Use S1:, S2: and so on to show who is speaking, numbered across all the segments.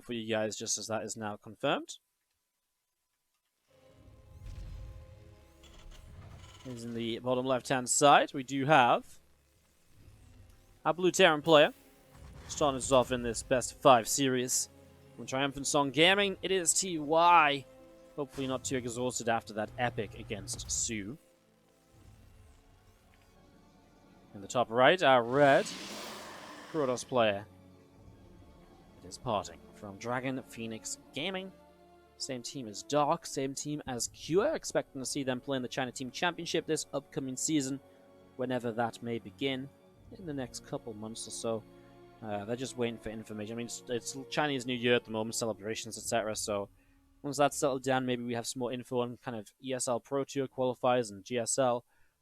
S1: for you guys, just as that is now confirmed. Is in the bottom left-hand side. We do have our Blue Terran player starting us off in this best of 5 series. From Triumphant Song Gaming, it is TY. Hopefully not too exhausted after that epic against Sue. In the top right, our red Protoss player. It is PartinG from Dragon Phoenix Gaming. Same team as Dark, same team as Cure. Expecting to see them play in the China Team Championship this upcoming season, whenever that may begin, in the next couple months or so. They're just waiting for information. I mean, it's Chinese New Year at the moment, celebrations, etc. So once that's settled down, maybe we have some more info on kind of ESL Pro Tour qualifiers and GSL.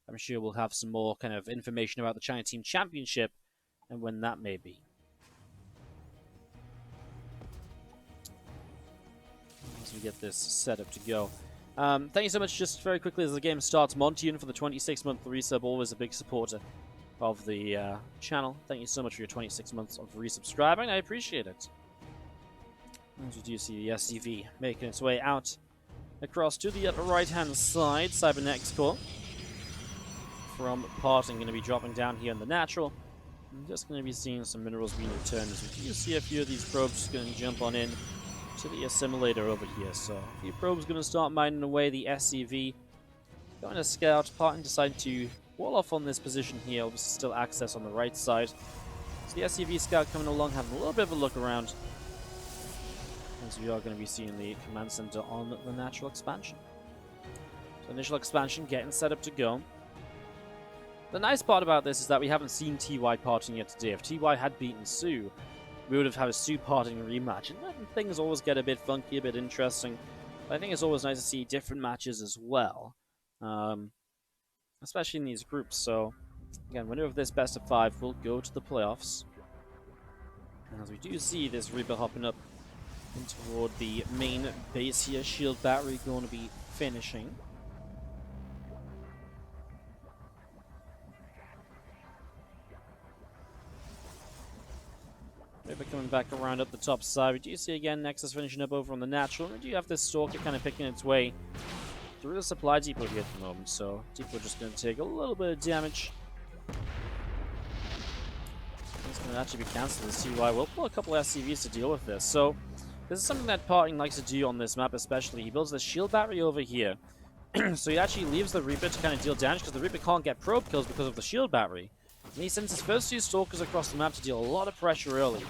S1: I'm sure we'll have some more kind of information about the China Team Championship and when that may be. As we get this set up to go. Thank you so much. Just very quickly as the game starts, Montian for the 26-month resub, always a big supporter of the channel. Thank you so much for your 26 months of resubscribing. I appreciate it. As we do see the SCV making its way out across to the upper right-hand side. Cybernetics core from PartinG going to be dropping down here in the natural. I'm just going to be seeing some minerals being returned as we do see a few of these probes just going to jump on in to the assimilator over here. So a few probes going to start mining away. The SCV going to scout. PartinG decided to wall off on this position here. Obviously still access on the right side. So the SCV scout coming along, having a little bit of a look around. As we are going to be seeing the command center on the natural expansion. So initial expansion getting set up to go. The nice part about this is that we haven't seen TY PartinG yet today. If TY had beaten Sue, we would have had a Sue PartinG rematch. And things always get a bit funky, a bit interesting. But I think it's always nice to see different matches as well. Especially in these groups. So, again, winner of this best of 5 will go to the playoffs. And as we do see this Reaper hopping up in toward the main base here, shield battery going to be finishing. Reaper coming back around up the top side. We do see again Nexus finishing up over on the natural. And we do have this Stalker kind of picking its way through the supply depot here at the moment, so depot just going to take a little bit of damage. It's going to actually be cancelled as TY will pull a couple of SCVs to deal with this. So this is something that PartinG likes to do on this map especially. He builds the shield battery over here. So he actually leaves the Reaper to kind of deal damage because the Reaper can't get probe kills because of the shield battery. And he sends his first 2 Stalkers across the map to deal a lot of pressure early.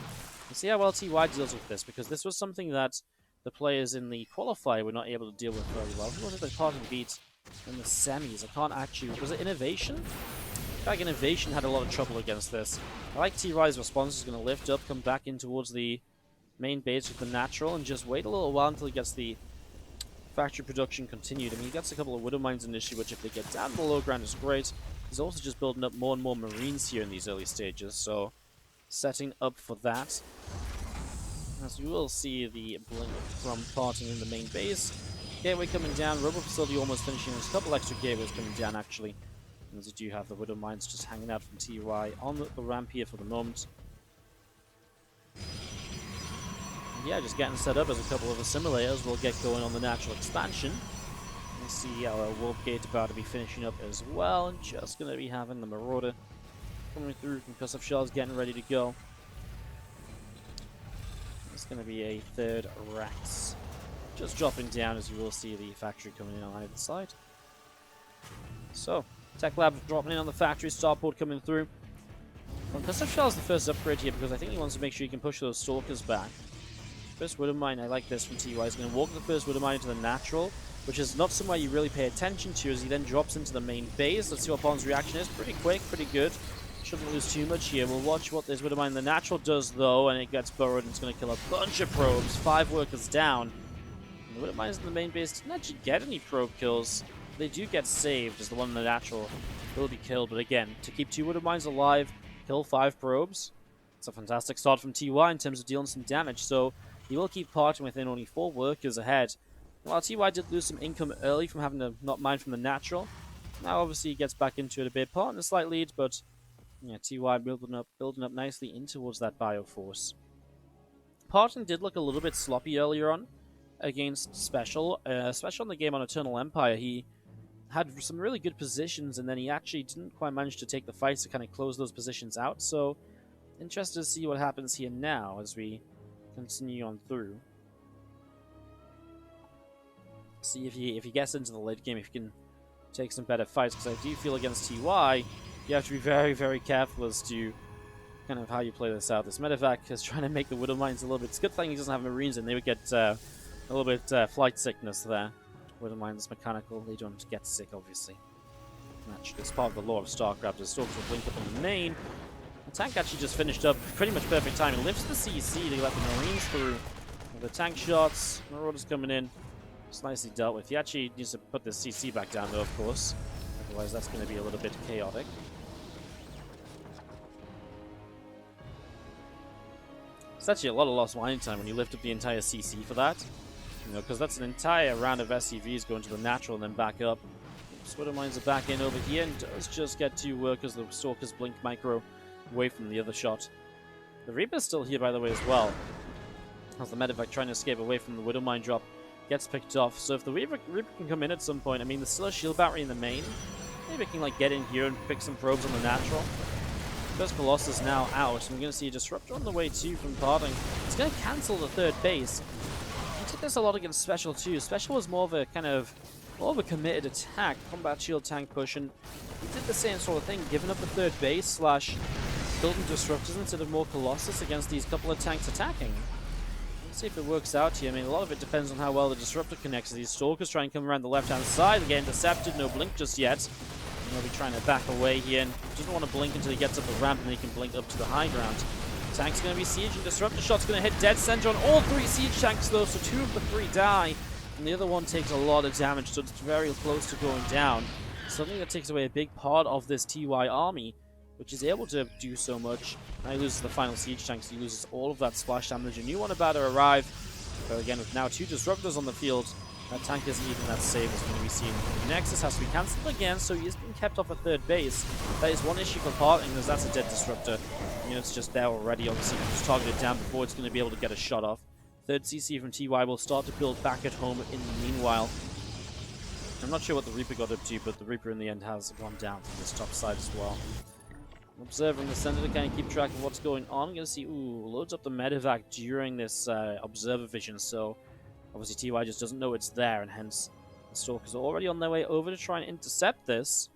S1: And see how well TY deals with this, because this was something that the players in the qualifier were not able to deal with very well. Who was it that PartinG beat in the semis? I can't actually... Was it Innovation? I feel like Innovation had a lot of trouble against this. I like TY's response. He's going to lift up, come back in towards the main base with the natural, and just wait a little while until he gets the factory production continued. I mean, he gets a couple of Widow Mines initially, which if they get down below ground is great. He's also just building up more and more Marines here in these early stages, so setting up for that. As you will see the blink from PartinG in the main base. Gateway coming down, Robo Facility almost finishing. There's a couple extra gateways coming down actually. And as you do have the Widow Mines just hanging out from TY on the ramp here for the moment. And yeah, just getting set up as a couple of assimilators will get going on the natural expansion. You see our Wolf Gate about to be finishing up as well, and just going to be having the Marauder coming through from Cuss of Shells getting ready to go. It's going to be a 3rd Rex. Just dropping down as you will see the factory coming in on either side. So, Tech Lab dropping in on the factory, Starport coming through. Well, Cuss of Shells is the first upgrade here because I think he wants to make sure he can push those Stalkers back. First Widow Mine, I like this from TY. He's going to walk the first Widow Mine into the natural, which is not somewhere you really pay attention to as he then drops into the main base. Let's see what PartinG's reaction is. Pretty quick, pretty good. Shouldn't lose too much here. We'll watch what this Widow Mine in the natural does, though, and it gets burrowed and it's going to kill a bunch of probes. 5 workers down. And the Widow Mines in the main base didn't actually get any probe kills. They do get saved, as the one in the natural will be killed. But again, to keep 2 Widow Mines alive, kill 5 probes, it's a fantastic start from TY in terms of dealing some damage. So he will keep PartinG within only 4 workers ahead. While TY did lose some income early from having to not mine from the natural, now obviously he gets back into it a bit. PartinG a slight lead, but yeah, TY building up nicely in towards that Bioforce. PartinG did look a little bit sloppy earlier on against Special, especially on the game on Eternal Empire. He had some really good positions, and then he actually didn't quite manage to take the fights to kind of close those positions out. So, interested to see what happens here now as we continue on through. See if he gets into the late game, if he can take some better fights, because I do feel against TY, you have to be very, very careful as to kind of how you play this out. This medevac is trying to make the Widow Mines a little bit. It's a good thing he doesn't have Marines in. They would get a little bit flight sickness there. Widow Mines mechanical, they don't get sick, obviously. Naturally, it's part of the law of StarCraft. The Storks will blink up on the main. The tank actually just finished up pretty much perfect time. It lifts the CC to let the Marines through. The tank shots, Marauders coming in. It's nicely dealt with. He actually needs to put the CC back down, though, of course. Otherwise, that's going to be a little bit chaotic. It's actually a lot of lost mining time when you lift up the entire CC for that. You know, because that's an entire round of SCVs going to the natural and then back up. Widow Mines are back in over here and does just get two workers. The Stalkers blink micro away from the other shot. The Reaper's still here, by the way, as well. As the medevac trying to escape away from the Widow Mine drop gets picked off. So if the Reaper can come in at some point, I mean, there's still a shield battery in the main. Maybe it can like get in here and pick some probes on the natural. First Colossus now out, and we're going to see a Disruptor on the way too from PartinG. It's going to cancel the third base. He did this a lot against Special too. Special was more of a committed attack, combat shield tank push, and he did the same sort of thing, giving up the third base slash building Disruptors instead of more Colossus against these couple of tanks attacking. Let's see if it works out here. I mean, a lot of it depends on how well the Disruptor connects. These Stalkers try and come around the left-hand side. They get intercepted, no blink just yet. He'll be trying to back away here and doesn't want to blink until he gets up the ramp, and then he can blink up to the high ground. Tank's going to be sieging. Disruptor shot's going to hit dead center on all three siege tanks though, so 2 of the 3 die. And the other one takes a lot of damage, so it's very close to going down. Something that takes away a big part of this TY army, which is able to do so much. Now he loses the final siege tank, so he loses all of that splash damage. A new one about to arrive. But again, with now 2 Disruptors on the field, that tank isn't even that safe as going to be seen. Nexus has to be cancelled again, so he is being kept off a third base. That is one issue for PartinG, because that's a dead Disruptor. Unit's just there already, obviously, just targeted down before it's going to be able to get a shot off. Third CC from TY will start to build back at home in the meanwhile. I'm not sure what the Reaper got up to, but the Reaper in the end has gone down from this top side as well. Observing the center to kind of keep track of what's going on. I'm going to see, loads up the medevac during this observer vision, so obviously TY just doesn't know it's there, and hence the Stalkers are already on their way over to try and intercept this.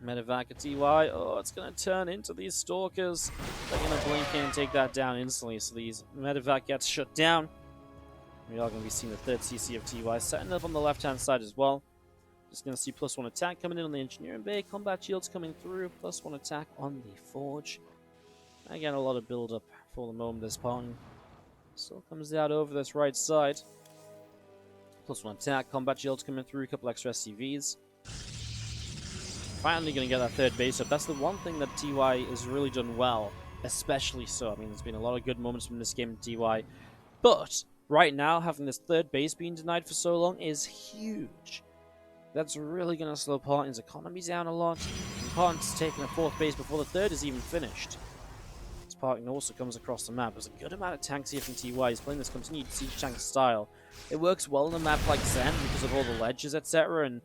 S1: Medevac at TY, it's going to turn into these Stalkers. They're going to blink in and take that down instantly, so these medevac gets shut down. We are going to be seeing the third CC of TY setting up on the left-hand side as well. Just going to see +1 attack coming in on the engineering bay, combat shields coming through, +1 attack on the forge. Again, a lot of build-up for the moment this PartinG. Still comes out over this right side. +1 attack, combat shields coming through, a couple extra SCVs. Finally going to get that third base up. That's the one thing that TY has really done well, especially so. I mean, there's been a lot of good moments from this game in TY, but right now, having this third base being denied for so long is huge. That's really going to slow PartinG's economy down a lot. And PartinG's taking a fourth base before the third is even finished. This PartinG also comes across the map. There's a good amount of tanks here from TY. He's playing this continued siege tank style. It works well on a map like Zen because of all the ledges, etc. And,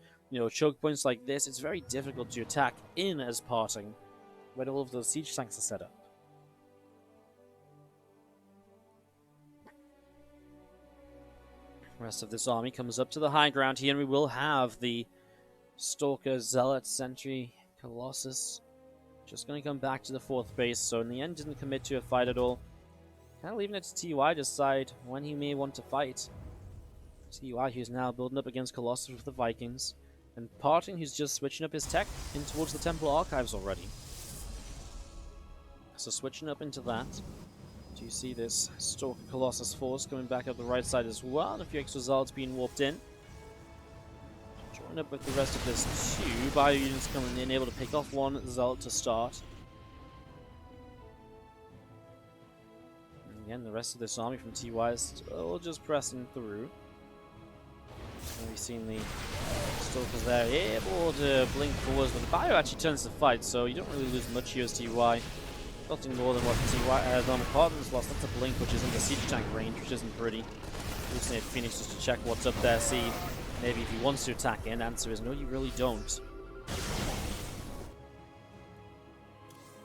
S1: choke points like this. It's very difficult to attack in as PartinG when all of those siege tanks are set up. The rest of this army comes up to the high ground here, and we will have the Stalker, Zealot, Sentry, Colossus just going to come back to the fourth base. So in the end, didn't commit to a fight at all. Kind of leaving it to TY to decide when he may want to fight. TY, who's now building up against Colossus with the Vikings, and PartinG, who's just switching up his tech in towards the Temple Archives already. So switching up into that. Do you see this Stalker Colossus force coming back up the right side as well, and a few extra Zealots being warped in. Join up with the rest of this 2 bio units coming in, able to pick off 1 Zealot to start. And again, the rest of this army from TY is still just pressing through. We've seen the Stalkers there, able to blink forwards, but the bio actually turns the fight, so you don't really lose much here as TY. Nothing more than what the Partin's lost. That's a blink, which is in the siege tank range, which isn't pretty. Hallucinate Phoenix just to check what's up there, see maybe if he wants to attack in. Answer is no, you really don't.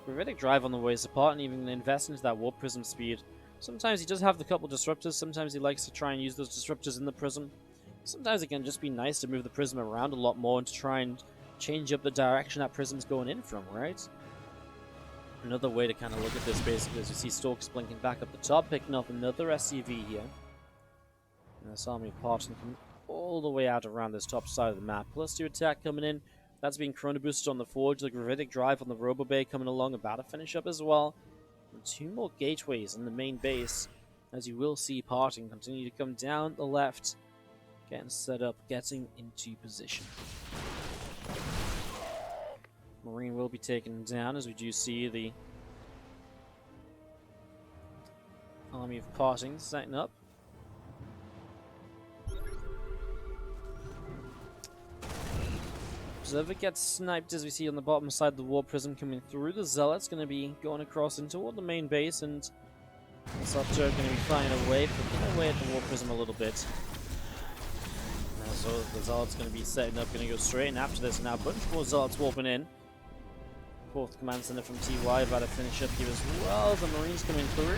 S1: Gravitic Drive on the way, so Partin even invest into that Warp Prism speed. Sometimes he does have the couple disruptors, sometimes he likes to try and use those disruptors in the prism. Sometimes it can just be nice to move the prism around a lot more and to try and change up the direction that prism's going in from, right? Another way to kind of look at this basically is you see Stalkers blinking back up the top, picking up another SCV here. And this army of Partin coming all the way out around this top side of the map. +2 attack coming in. That's being chrono boosted on the forge. The Gravitic Drive on the Robo Bay coming along, about to finish up as well. And 2 more gateways in the main base. As you will see, Partin continue to come down the left, getting set up, getting into position. Marine will be taken down, as we do see the army of Partin setting up. Observer gets sniped, as we see on the bottom side of the War Prism coming through. The Zealot's going to be going across into toward the main base, and the Sub Turret going to be flying away, picking away at the War Prism a little bit. So the Zealot's going to be setting up, going to go straight in after this. Now a bunch more Zealots warping in. 4th Command Center from TY about to finish up here as well. The Marines coming through.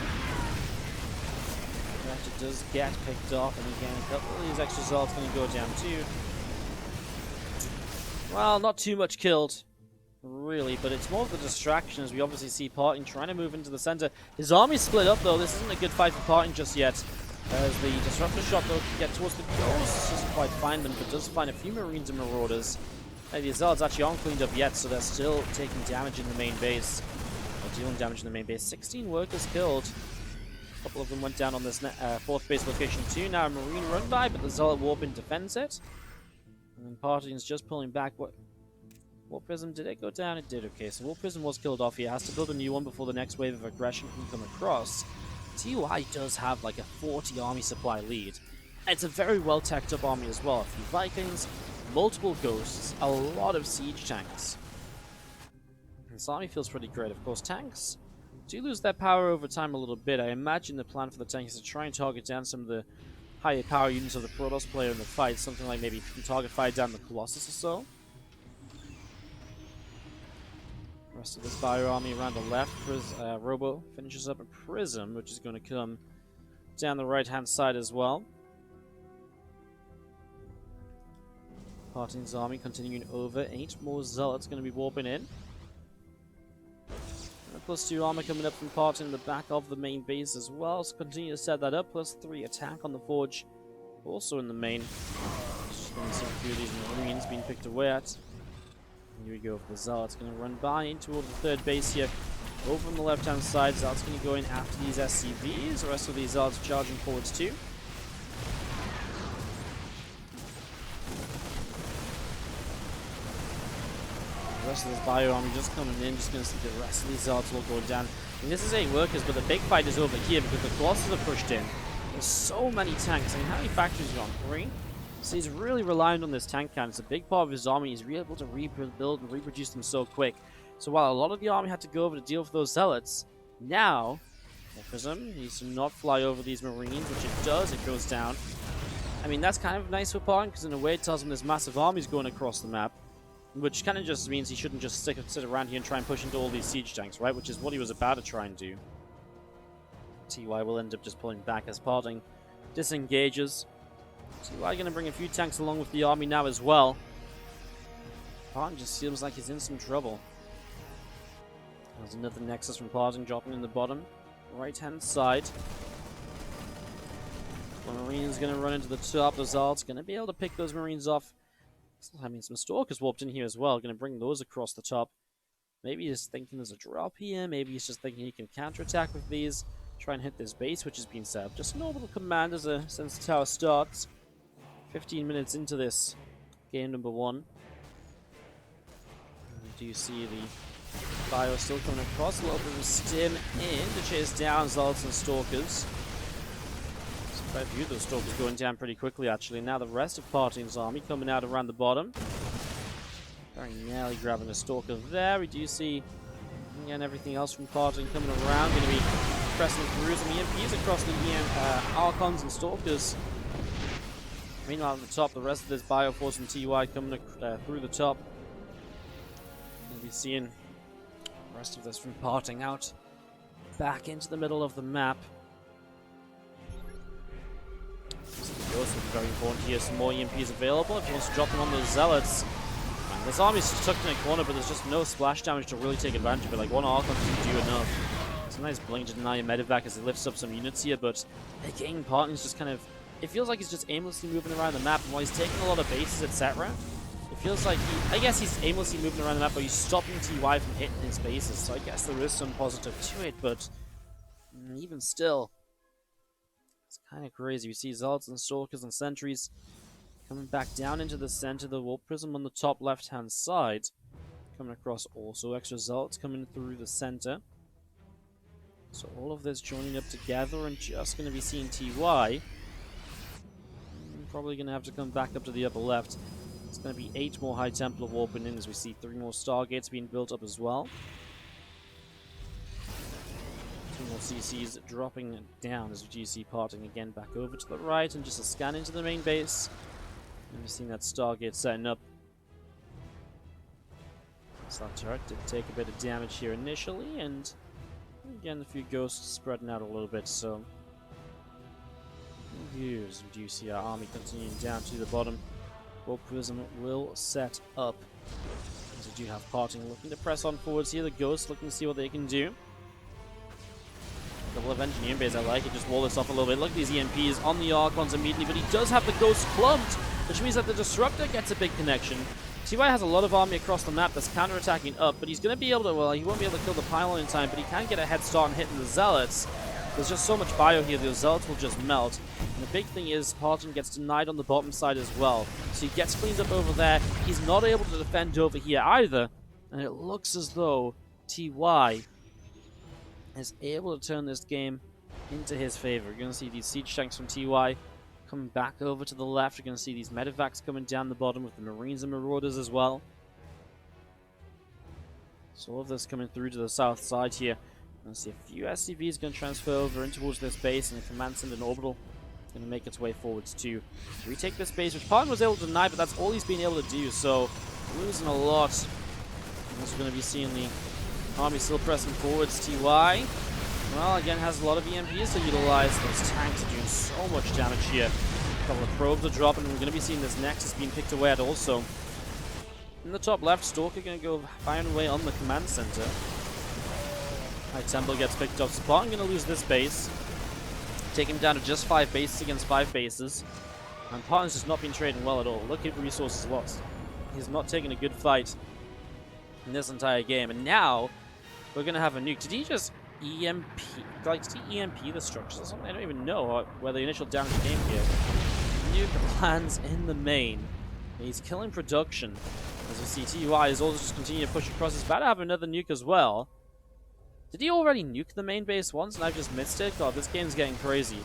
S1: That does get picked off, and again, a couple of these extra Zealots going to go down too. Well, not too much killed, really, but it's more of the distraction as we obviously see Partin trying to move into the center. His army's split up though. This isn't a good fight for Partin just yet. As the Disruptor shot though can get towards the ghosts, doesn't quite find them, but does find a few Marines and Marauders. The Zealots actually aren't cleaned up yet, so they're still taking damage in the main base. Or dealing damage in the main base. 16 workers killed. A couple of them went down on this 4th base location too. Now a Marine run by, but the Zealot warp in defends it. And then Partin's just pulling back. What War Prism, did it go down? It did, okay. So War Prism was killed off. He has to build a new one before the next wave of aggression can come across. TY does have like a 40 army supply lead. It's a very well teched up army as well. A few Vikings, multiple Ghosts, a lot of siege tanks. And this army feels pretty great. Of course, tanks do lose their power over time a little bit. I imagine the plan for the tanks is to try and target down some of the higher power units of the Protoss player in the fight. Something like maybe target fire down the Colossus or so. The rest of this Bio army around the left. Robo finishes up a Prism, which is going to come down the right-hand side as well. Partin's army continuing over. 8 more Zealots going to be warping in. And +2 armor coming up from Partin in the back of the main base as well. So continue to set that up. +3 attack on the Forge. Also in the main. Just going to see a few of these Marines being picked away at. Here we go for the Zealot's going to run by in toward the 3rd base here. Over on the left-hand side, Zealot's going to go in after these SCVs. The rest of these Zealots charging forwards too. The rest of this Bio army just coming in, just going to see the rest of these Zealots all going down. And this is 8 workers, but the big fight is over here because the Colossus are pushed in. There's so many tanks. I mean, how many factories are you on? 3? So he's really reliant on this tank count. It's a big part of his army. He's really able to rebuild and reproduce them so quick. So while a lot of the army had to go over to deal with those Zealots, now, Prism needs to not fly over these Marines, which it does. It goes down. I mean, that's kind of nice for Partin, because in a way it tells him this massive army's going across the map, which kind of just means he shouldn't just sit around here and try and push into all these siege tanks, right? Which is what he was about to try and do. TY will end up just pulling back as Partin disengages. TY going to bring a few tanks along with the army now as well. Partin just seems like he's in some trouble. There's another Nexus from Partin dropping in the bottom right-hand side. The Marine's going to run into the top. The Zealot's going to be able to pick those Marines off. I mean, some Stalkers warped in here as well. Going to bring those across the top. Maybe he's thinking there's a drop here. Maybe he's just thinking he can counterattack with these. Try and hit this base, which has been set up. Just an orbital command as a sensor tower starts. 15 minutes into this game number 1. Do you see the Bio still coming across? A little bit of a stim in to chase down Zealots and Stalkers. Quite a few of those Stalkers going down pretty quickly, actually. Now the rest of Partin's army coming out around the bottom. Very nearly grabbing a Stalker there. We do see And everything else from PartinG coming around, going to be pressing through some EMPs across the Archons and Stalkers. Meanwhile, at the top, the rest of this Bioforce and TY coming through the top. We'll be seeing the rest of this from PartinG out back into the middle of the map. Those will be very important here. Some more EMPs available if he wants to drop them on those Zealots. And this army's just tucked in a corner, but there's just no splash damage to really take advantage of it. Like, one Archon doesn't do enough. It's a nice blink to deny a medevac as he lifts up some units here, but again, PartinG's just kind of... It feels like he's just aimlessly moving around the map, and while he's taking a lot of bases, etc., it feels like I guess he's aimlessly moving around the map, but he's stopping TY from hitting his bases, so I guess there is some positive to it, but even still, it's kind of crazy. We see Zealots and Stalkers and Sentries coming back down into the center, the Warp Prism on the top left-hand side, coming across also, extra Zealots coming through the center. So all of this joining up together, and just going to be seeing TY. Probably going to have to come back up to the upper left. It's going to be 8 more High Templar warping in as we see 3 more Stargates being built up as well. 2 more CCs dropping down as we do see PartinG again back over to the right, and just a scan into the main base. And we're seeing that Stargate setting up. So that turret did take a bit of damage here initially, and again a few ghosts spreading out a little bit, so... Here's we do see our army continuing down to the bottom. Warp Prism will set up. As we do have PartinG looking to press on forwards here. The Ghosts looking to see what they can do. A couple of engineering bays I like it. Just wall this off a little bit. Look at these EMPs on the Archons immediately, but he does have the Ghosts clumped, which means that the Disruptor gets a big connection. TY has a lot of army across the map that's counter-attacking up, but he's going to be able to, well, he won't be able to kill the pylon in time, but he can get a head start on hitting the Zealots. There's just so much bio here, the Zealots will just melt. And the big thing is, PartinG gets denied on the bottom side as well. So he gets cleaned up over there. He's not able to defend over here either. And it looks as though TY is able to turn this game into his favor. You're going to see these siege tanks from TY coming back over to the left. You're going to see these medevacs coming down the bottom with the Marines and Marauders as well. So all of this coming through to the south side here. We're going to see a few SCVs going to transfer over in towards this base, and a command center and orbital going to make its way forwards to retake this base, which PartinG was able to deny, but that's all he's been able to do, so losing a lot. And as we're going to be seeing the army still pressing forwards. TY, well, again, has a lot of EMPs to utilize. Those tanks are doing so much damage here. A couple of probes are dropping, and we're going to be seeing this Nexus being picked away at also. In the top left, Stalker going to go firing away on the command center. High Templar gets picked up. So PartinG going to lose this base. Take him down to just 5 bases against 5 bases. And PartinG's just not been trading well at all. Look at resources lost. He's not taking a good fight in this entire game. And now, we're going to have a nuke. Did he just EMP? Like, did he EMP the structures or something? I don't even know where the initial damage came here. Nuke lands in the main. He's killing production. As you see, TUI is also just continuing to push across. He's about to have another nuke as well. Did he already nuke the main base once and I've just missed it? God, this game's getting crazy.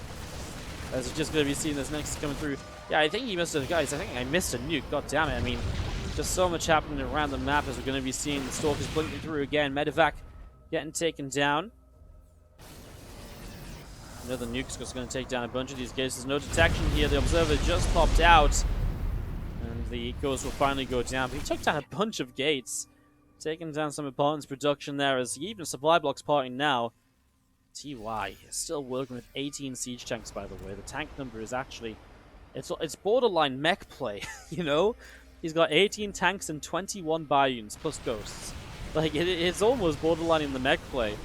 S1: As we're just going to be seeing this next coming through. Yeah, I think he missed it. Guys, I think I missed a nuke. God damn it. I mean, just so much happening around the map as we're going to be seeing the Stalkers blinking through again. Medevac getting taken down. Another nuke's just going to take down a bunch of these gates. There's no detection here. The Observer just popped out. And the Ghost will finally go down. But he took down a bunch of gates. Taking down some of PartinG's production there as he even supply blocks PartinG now. TY is still working with 18 siege tanks, by the way. The tank number is actually... It's borderline mech play, you know? He's got 18 tanks and 21 Bayouns plus Ghosts. Like, it's almost borderline in the mech play.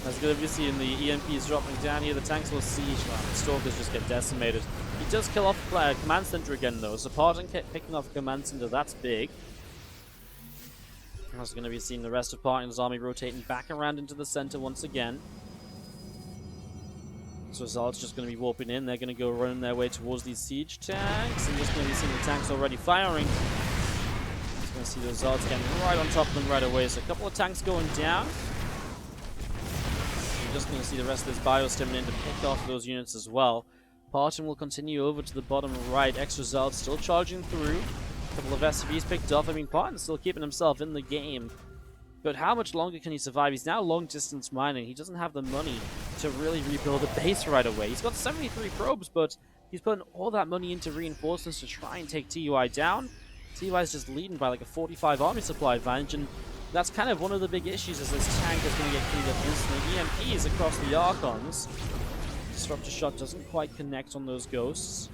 S1: As going to be seeing the EMPs dropping down here, the tanks will siege, man. The Stalkers just get decimated. He does kill off Command Center again, though, so PartinG picking off Command Center, that's big. I was going to be seeing the rest of PartinG's army rotating back around into the center once again. So Zealot's just going to be warping in. They're going to go running their way towards these siege tanks. And just going to be seeing the tanks already firing. Just going to see those Zealots getting right on top of them right away. So a couple of tanks going down. You're just going to see the rest of this bio stepping in to pick off those units as well. PartinG will continue over to the bottom right. Extra Zealots still charging through. A couple of SCVs picked off. I mean, PartinG's still keeping himself in the game. But how much longer can he survive? He's now long-distance mining. He doesn't have the money to really rebuild a base right away. He's got 73 probes, but he's putting all that money into reinforcements to try and take TUI down. TUI is just leading by like a 45 army supply advantage, and that's kind of one of the big issues, is this tank is going to get cleaned up instantly. EMPs across the Archons. Disruptor shot doesn't quite connect on those ghosts.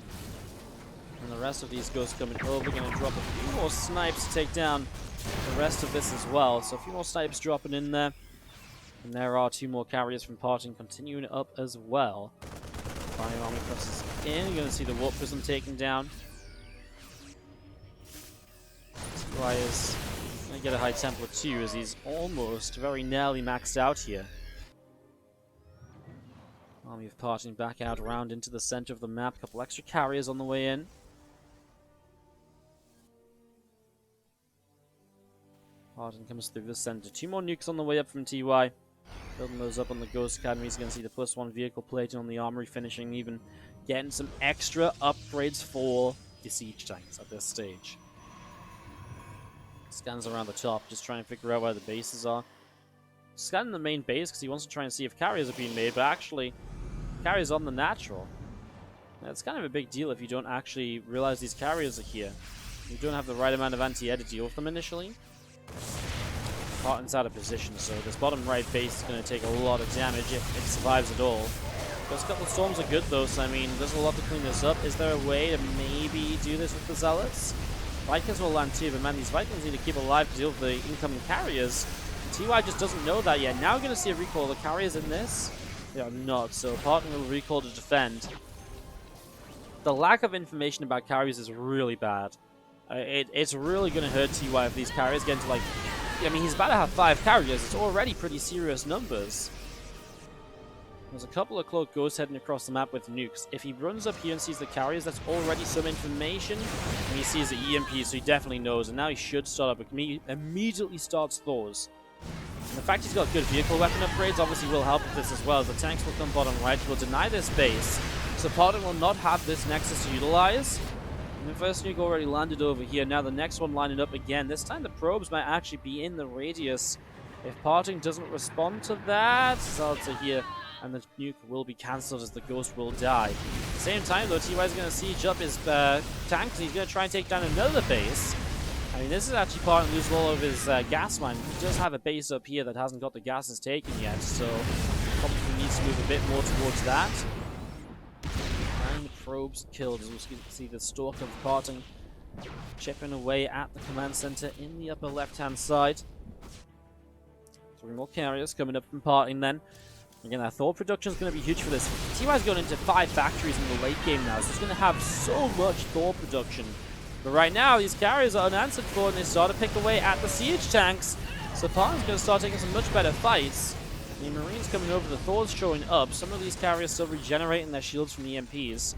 S1: And the rest of these ghosts coming over, going to drop a few more snipes to take down the rest of this as well. So a few more snipes dropping in there. And there are 2 more carriers from PartinG continuing up as well. Fire army crosses in. You're going to see the Warp Prism taken down. TUI is going to get a High Templar too, as he's almost very nearly maxed out here. Army of PartinG back out around into the center of the map. Couple extra carriers on the way in. PartinG comes through the center. 2 more nukes on the way up from TY. Building those up on the Ghost Academy. He's going to see the +1 vehicle plating on the armory, finishing, even getting some extra upgrades for the siege tanks at this stage. Scans around the top, just trying to figure out where the bases are. Scanning the main base because he wants to try and see if carriers are being made, but actually, carriers on the natural. Now, it's kind of a big deal if you don't actually realize these carriers are here. You don't have the right amount of anti-air to deal with them initially. PartinG's out of position, so this bottom right base is going to take a lot of damage if it survives at all. Those couple of storms are good though, so I mean, there's a lot to clean this up. Is there a way to maybe do this with the Zealots? Vikings will land too, but man, these Vikings need to keep alive to deal with the incoming carriers. TY just doesn't know that yet. Now we're going to see a recall. The carriers in this? They are not, so PartinG will recall to defend. The lack of information about carriers is really bad. It's really going to hurt TY if these carriers get into like... I mean, he's about to have 5 carriers. It's already pretty serious numbers. There's a couple of cloaked ghosts heading across the map with nukes. If he runs up here and sees the carriers, that's already some information. And he sees the EMP, so he definitely knows. And now he should start up. Immediately starts Thors. And the fact he's got good vehicle weapon upgrades obviously will help with this as well, as the tanks will come bottom right, will deny this base. So PartinG will not have this Nexus to utilize. And the first nuke already landed over here. Now the next one lining up again. This time the probes might actually be in the radius. If PartinG doesn't respond to that, Zealots are here, and the nuke will be cancelled as the ghost will die. At the same time though, TY is going to siege up his tanks, and he's going to try and take down another base. I mean, this is actually PartinG losing all of his gas mine. He does have a base up here that hasn't got the gases taken yet, so probably needs to move a bit more towards that. 9 probes killed, as we can see the stalk of PartinG chipping away at the command center in the upper left-hand side. 3 more carriers coming up from PartinG then. Again, our Thor production is going to be huge for this. TY's going into 5 factories in the late game now, so he's going to have so much Thor production. But right now, these carriers are unanswered for, and they start to pick away at the siege tanks. So PartinG's going to start taking some much better fights. The Marines coming over, the Thor's showing up. Some of these carriers still regenerating their shields from EMPs.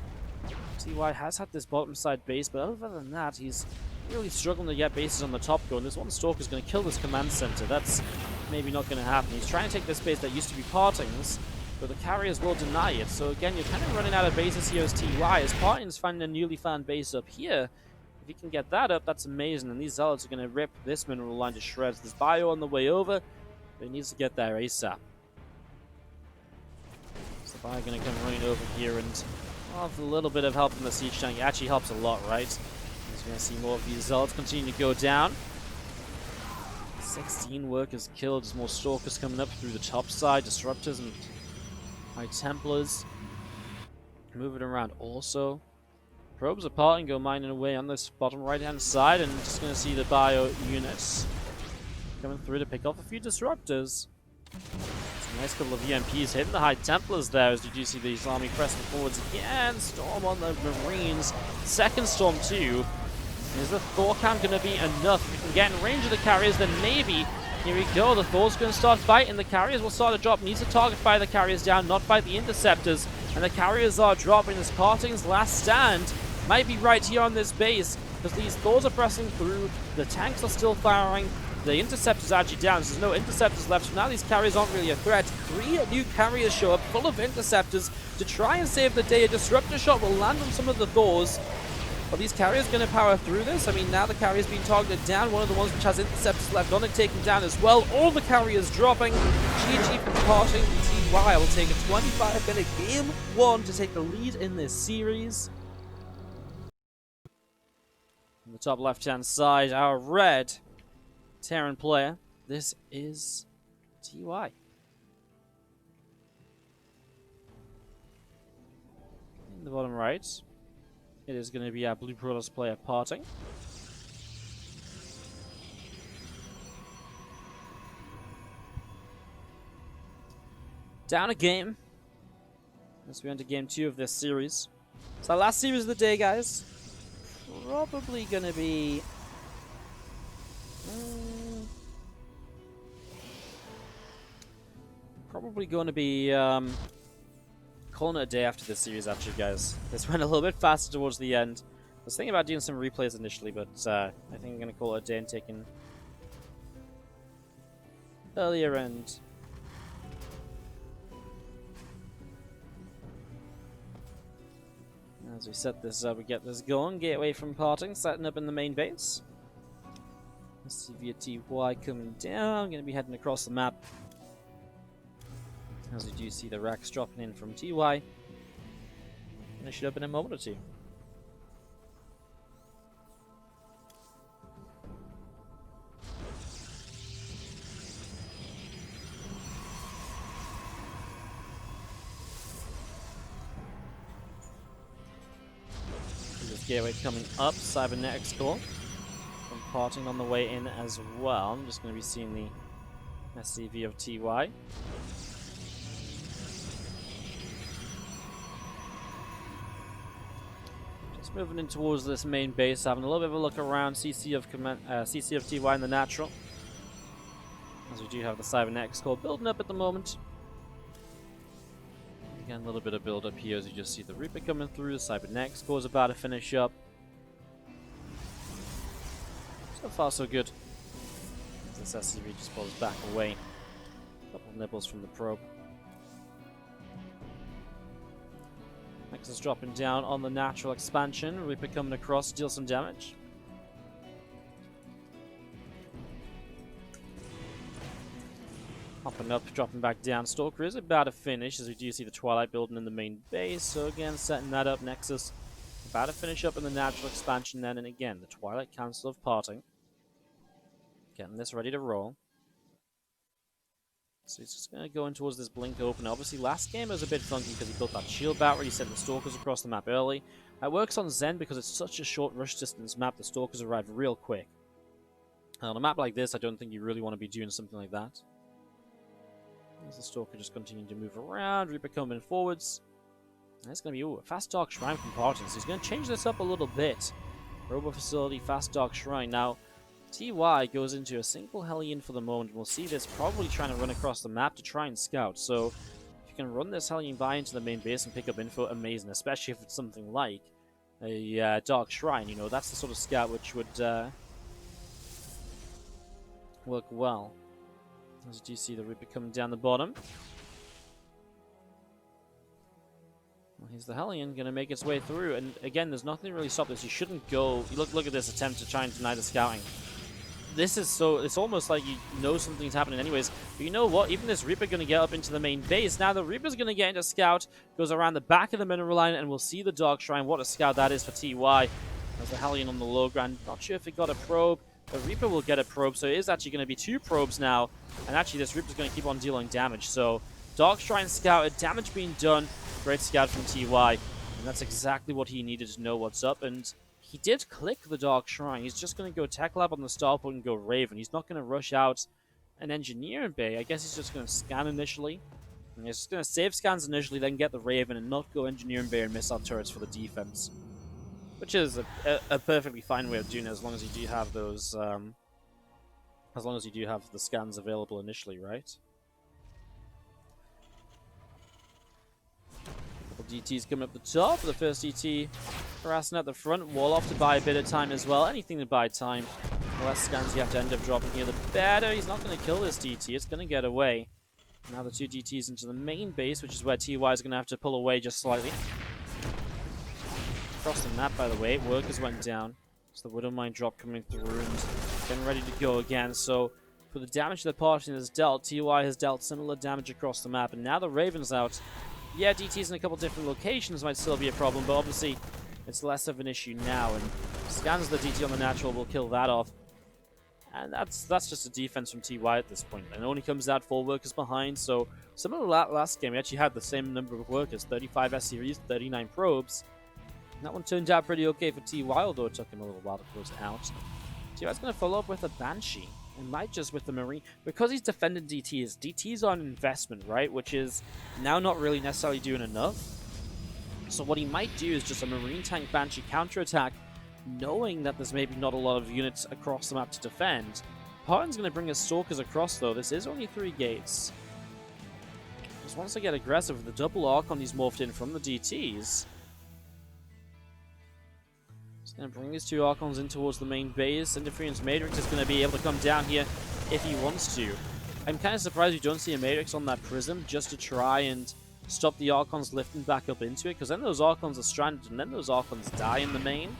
S1: TY has had this bottom side base, but other than that, he's really struggling to get bases on the top going. This one Stalker's going to kill this command center. That's maybe not going to happen. He's trying to take this base that used to be PartinG's, but the carriers will deny it. So again, you're kind of running out of bases here as TY, as PartinG's finding a newly found base up here. If he can get that up, that's amazing, and these Zealots are going to rip this mineral line to shreds. There's bio on the way over, but he needs to get there ASAP. So bio going to come running over here, and with a little bit of help from the siege tank, it actually helps a lot, right? He's going to see more of these Zealots continue to go down. 16 workers killed. There's more Stalkers coming up through the top side, Disruptors and High Templars moving around also. Probes apart and go mining away on this bottom right-hand side, and just going to see the bio units coming through to pick off a few Disruptors. Some nice couple of EMPs hitting the High Templars there, as you do see these army pressing forwards again. Storm on the Marines. Second Storm too. Is the Thor camp going to be enough? If we can get in range of the carriers, then maybe. Here we go. The Thor's going to start fighting. The carriers will start to drop. Needs to target fire the carriers down, not fight the interceptors. And the carriers are dropping as PartinG's last stand might be right here on this base, because these Thors are pressing through. The tanks are still firing. The interceptors are actually down, so there's no interceptors left. So now these carriers aren't really a threat. 3 new carriers show up full of interceptors to try and save the day. A disruptor shot will land on some of the Thors. Are these carriers going to power through this? I mean, now the carrier's been targeted down. One of the ones which has interceptors left on it taken down as well. All the carriers dropping. GG from PartinG. TY will take a 25-minute game 1 to take the lead in this series. On the top left-hand side, our red Terran player. This is TY. In the bottom right, it is going to be our Blue Brothers player PartinG. Down a game as we enter game 2 of this series. It's our last series of the day, guys. Probably going to be... probably going to be calling it a day after this series, actually, guys. This went a little bit faster towards the end. I was thinking about doing some replays initially, but I think I'm going to call it a day and taking earlier end. As we set this up, we get this going. Gateway from PartinG, setting up in the main base. SCV TY coming down, going to be heading across the map. As we do see the racks dropping in from TY. Finish it up in a moment or two. This gateway coming up, Cybernetics core from PartinG on the way in as well. I'm just going to be seeing the SCV of TY. Moving in towards this main base, having a little bit of a look around. CC of TY in the natural, as we do have the Cybernetics core building up at the moment. Again, a little bit of build up here as you just see the Reaper coming through. The Cybernetics core is about to finish up. So far, so good. This SCV just pulls back away. A couple of nibbles from the probe. Nexus dropping down on the natural expansion. Reaper coming across to deal some damage. Hopping up, dropping back down. Stalker is about to finish as we do see the Twilight building in the main base. So again, setting that up. Nexus about to finish up in the natural expansion then. And again, the Twilight Council of PartinG. Getting this ready to roll. So he's just going to go in towards this blink open. Obviously, last game was a bit funky because he built that shield battery. He sent the Stalkers across the map early. That works on Zen because it's such a short rush distance map. The Stalkers arrive real quick. On a map like this, I don't think you really want to be doing something like that. As the Stalker just continuing to move around. Reaper coming forwards. That's going to be a fast Dark Shrine from PartinG. So he's going to change this up a little bit. Robo Facility, fast Dark Shrine. Now, TY goes into a single Hellion for the moment. We'll see this probably trying to run across the map to try and scout. So if you can run this Hellion by into the main base and pick up info, amazing. Especially if it's something like a Dark Shrine. You know, that's the sort of scout which would work well. As you do see the Reaper coming down the bottom. Well, here's the Hellion going to make its way through. And again, there's nothing really stop this. You shouldn't go... Look at this attempt to try and deny the scouting. This is so... It's almost like you know something's happening anyways. But you know what? Even this Reaper going to get up into the main base. Now the Reaper's going to get into scout. Goes around the back of the mineral line. And we'll see the Dark Shrine. What a scout that is for TY. There's the Hellion on the low ground. Not sure if it got a probe. The Reaper will get a probe. So it is actually going to be 2 probes now. And actually this Reaper's going to keep on dealing damage. So Dark Shrine scouted. Damage being done. Great scout from TY. And that's exactly what he needed to know what's up. And he did click the Dark Shrine. He's just going to go Tech Lab on the starport and go Raven. He's not going to rush out an Engineering Bay. I guess he's just going to scan initially. And he's just going to save scans initially, then get the Raven and not go Engineering Bay and missile turrets for the defense. Which is a perfectly fine way of doing it as long as you do have those... as long as you do have the scans available initially, right? DT's coming up the top. The first DT harassing at the front. Wall off to buy a bit of time as well. Anything to buy time. The less scans you have to end up dropping here, the better. He's not going to kill this DT. It's going to get away. Now the 2 DTs into the main base, which is where TY is going to have to pull away just slightly. across the map, by the way. Workers went down. So the Widow Mine drop coming through and getting ready to go again. So for the damage that Partin has dealt, TY has dealt similar damage across the map. And now the Raven's out. Yeah, DTs in a couple different locations might still be a problem, but obviously it's less of an issue now. And scans the DT on the natural will kill that off. And that's just a defense from TY at this point. And only comes out 4 workers behind. So similar to last game, we actually had the same number of workers, 35 S-Series, 39 probes. And that one turned out pretty okay for TY, although it took him a little while to close it out. TY's going to follow up with a Banshee. And might just with the Marine. Because he's defended DTs, DTs are an investment, right? Which is now not really necessarily doing enough. So what he might do is just a Marine tank Banshee counterattack, knowing that there's maybe not a lot of units across the map to defend. Partin's going to bring his Stalkers across, though. This is only 3 gates. Just once they get aggressive with the double Archon he's morphed in from the DTs. He's going to bring his 2 Archons in towards the main base. Interference Matrix is going to be able to come down here if he wants to. I'm kind of surprised you don't see a Matrix on that Prism just to try and stop the Archons lifting back up into it, because then those Archons are stranded and then those Archons die in the main.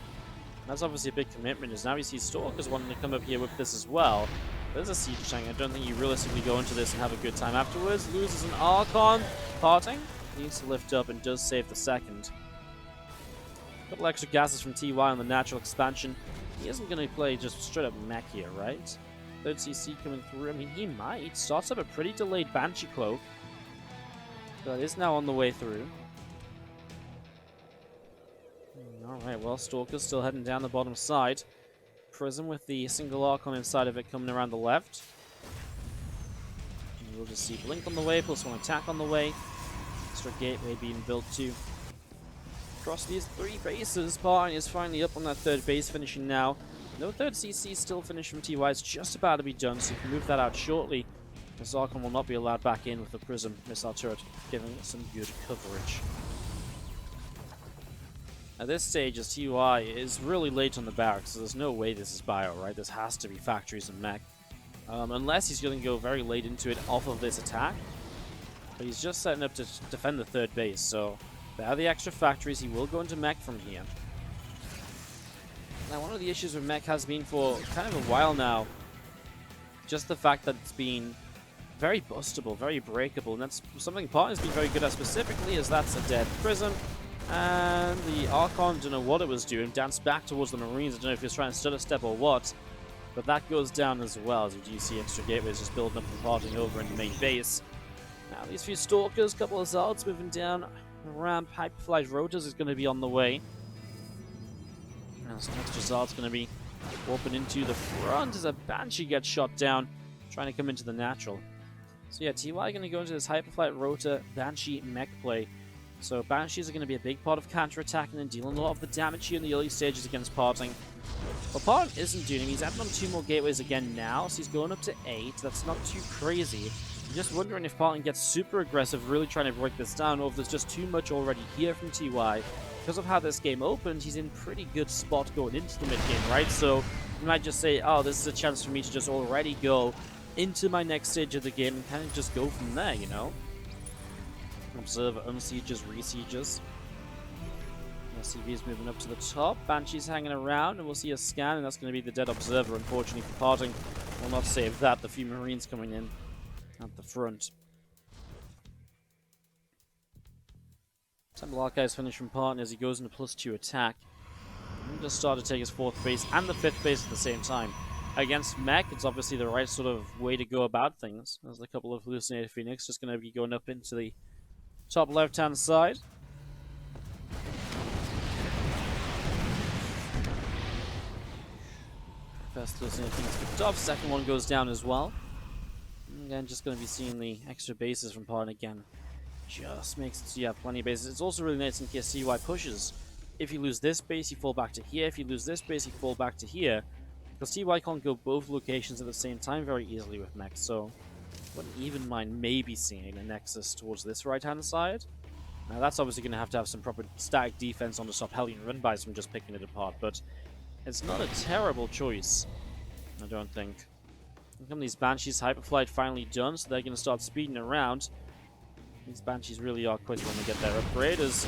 S1: That's obviously a big commitment, as now we see Stalkers wanting to come up here with this as well. There's a Siege Tank. I don't think you realistically go into this and have a good time afterwards. Loses an Archon. Parting needs to lift up and does save the second. A couple extra gases from TY on the natural expansion. He isn't going to play just straight up mech here, right? Third CC coming through. I mean, he might. Starts up a pretty delayed Banshee Cloak. But is now on the way through. Alright, well, Stalker's still heading down the bottom side. Prism with the single Archon inside of it coming around the left. And we'll just see Blink on the way, plus 1 attack on the way. Extra gateway being built too. Across these 3 bases, Partin is finally up on that 3rd base, finishing now. No 3rd CC still finished from TY, it's just about to be done, so you can move that out shortly. This Archon will not be allowed back in with the Prism missile turret, giving it some good coverage. At this stage, as TUI is really late on the barracks, so there's no way this is bio, right? This has to be factories and mech. Unless he's going to go very late into it off of this attack. But he's just setting up to defend the 3rd base, so there are the extra factories. He will go into mech from here. Now, one of the issues with mech has been for kind of a while now, just the fact that it's been very bustable, very breakable, and that's something Partin's been very good at specifically, as that's a dead Prism. And the Archon, don't know what it was doing, danced back towards the Marines. I don't know if he was trying to stutter step or what, but that goes down as well, as you do see extra gateways just building up and Parting over in the main base. Now these few Stalkers, couple of Zards moving down. A ramp, Hyperflight Rotors is going to be on the way. Now some extra Zards going to be warping into the front as a Banshee gets shot down, trying to come into the natural. So yeah, TY going to go into this Hyperflight Rotor Banshee mech play. So Banshees are going to be a big part of counter-attacking and dealing a lot of the damage here in the early stages against Parting. What Parting isn't doing, he's adding on 2 more gateways again now, so he's going up to 8. That's not too crazy. I'm just wondering if Parting gets super aggressive, really trying to break this down, or if there's just too much already here from TY. Because of how this game opened, he's in pretty good spot going into the mid-game, right? So you might just say, oh, this is a chance for me to just already go into my next stage of the game and kind of just go from there, you know? Observe unsieges, resieges. SCV is moving up to the top. Banshee's hanging around, and we'll see a scan, and that's going to be the dead observer. Unfortunately for Parting, will not save that. The few Marines coming in at the front. Temple Archives finish from Parting as he goes into +2 attack. He just started to take his 4th base and the 5th base at the same time. Against mech, it's obviously the right sort of way to go about things. There's a couple of hallucinated Phoenix just going to be going up into the top left-hand side. First hallucinated Phoenix picked off, second one goes down as well. And again, just going to be seeing the extra bases from Partin again. Just makes it so you have plenty of bases. It's also really nice in case CY pushes. If you lose this base, you fall back to here. If you lose this base, you fall back to here. Because TY can't go both locations at the same time very easily with mech, so wouldn't even mind maybe seeing a Nexus towards this right-hand side. Now that's obviously going to have some proper static defense on to stop Hellion run-bys from just picking it apart, but it's not a terrible choice, I don't think. Here come these Banshees, Hyperflight finally done, so they're going to start speeding around. These Banshees really are quick when they get their upgrade, as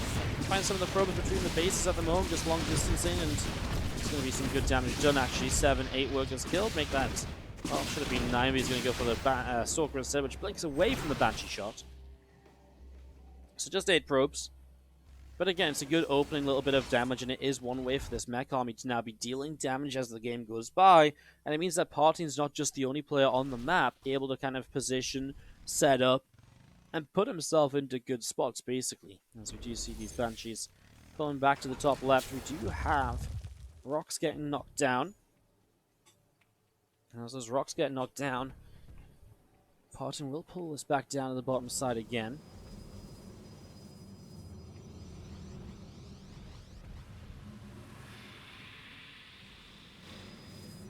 S1: find some of the probes between the bases at the moment, just long distancing, and it's going to be some good damage done actually. 7, 8 workers killed, make that, well, should have been 9, but he's going to go for the Stalker instead, which blinks away from the Banshee shot. So just 8 probes. But again, it's a good opening little bit of damage, and it is one way for this mech army to now be dealing damage as the game goes by, and it means that PartinG's not just the only player on the map able to kind of position, set up, and put himself into good spots, basically. As we do see these Banshees going back to the top left, we do have rocks getting knocked down. And as those rocks get knocked down, PartinG will pull this back down to the bottom side again.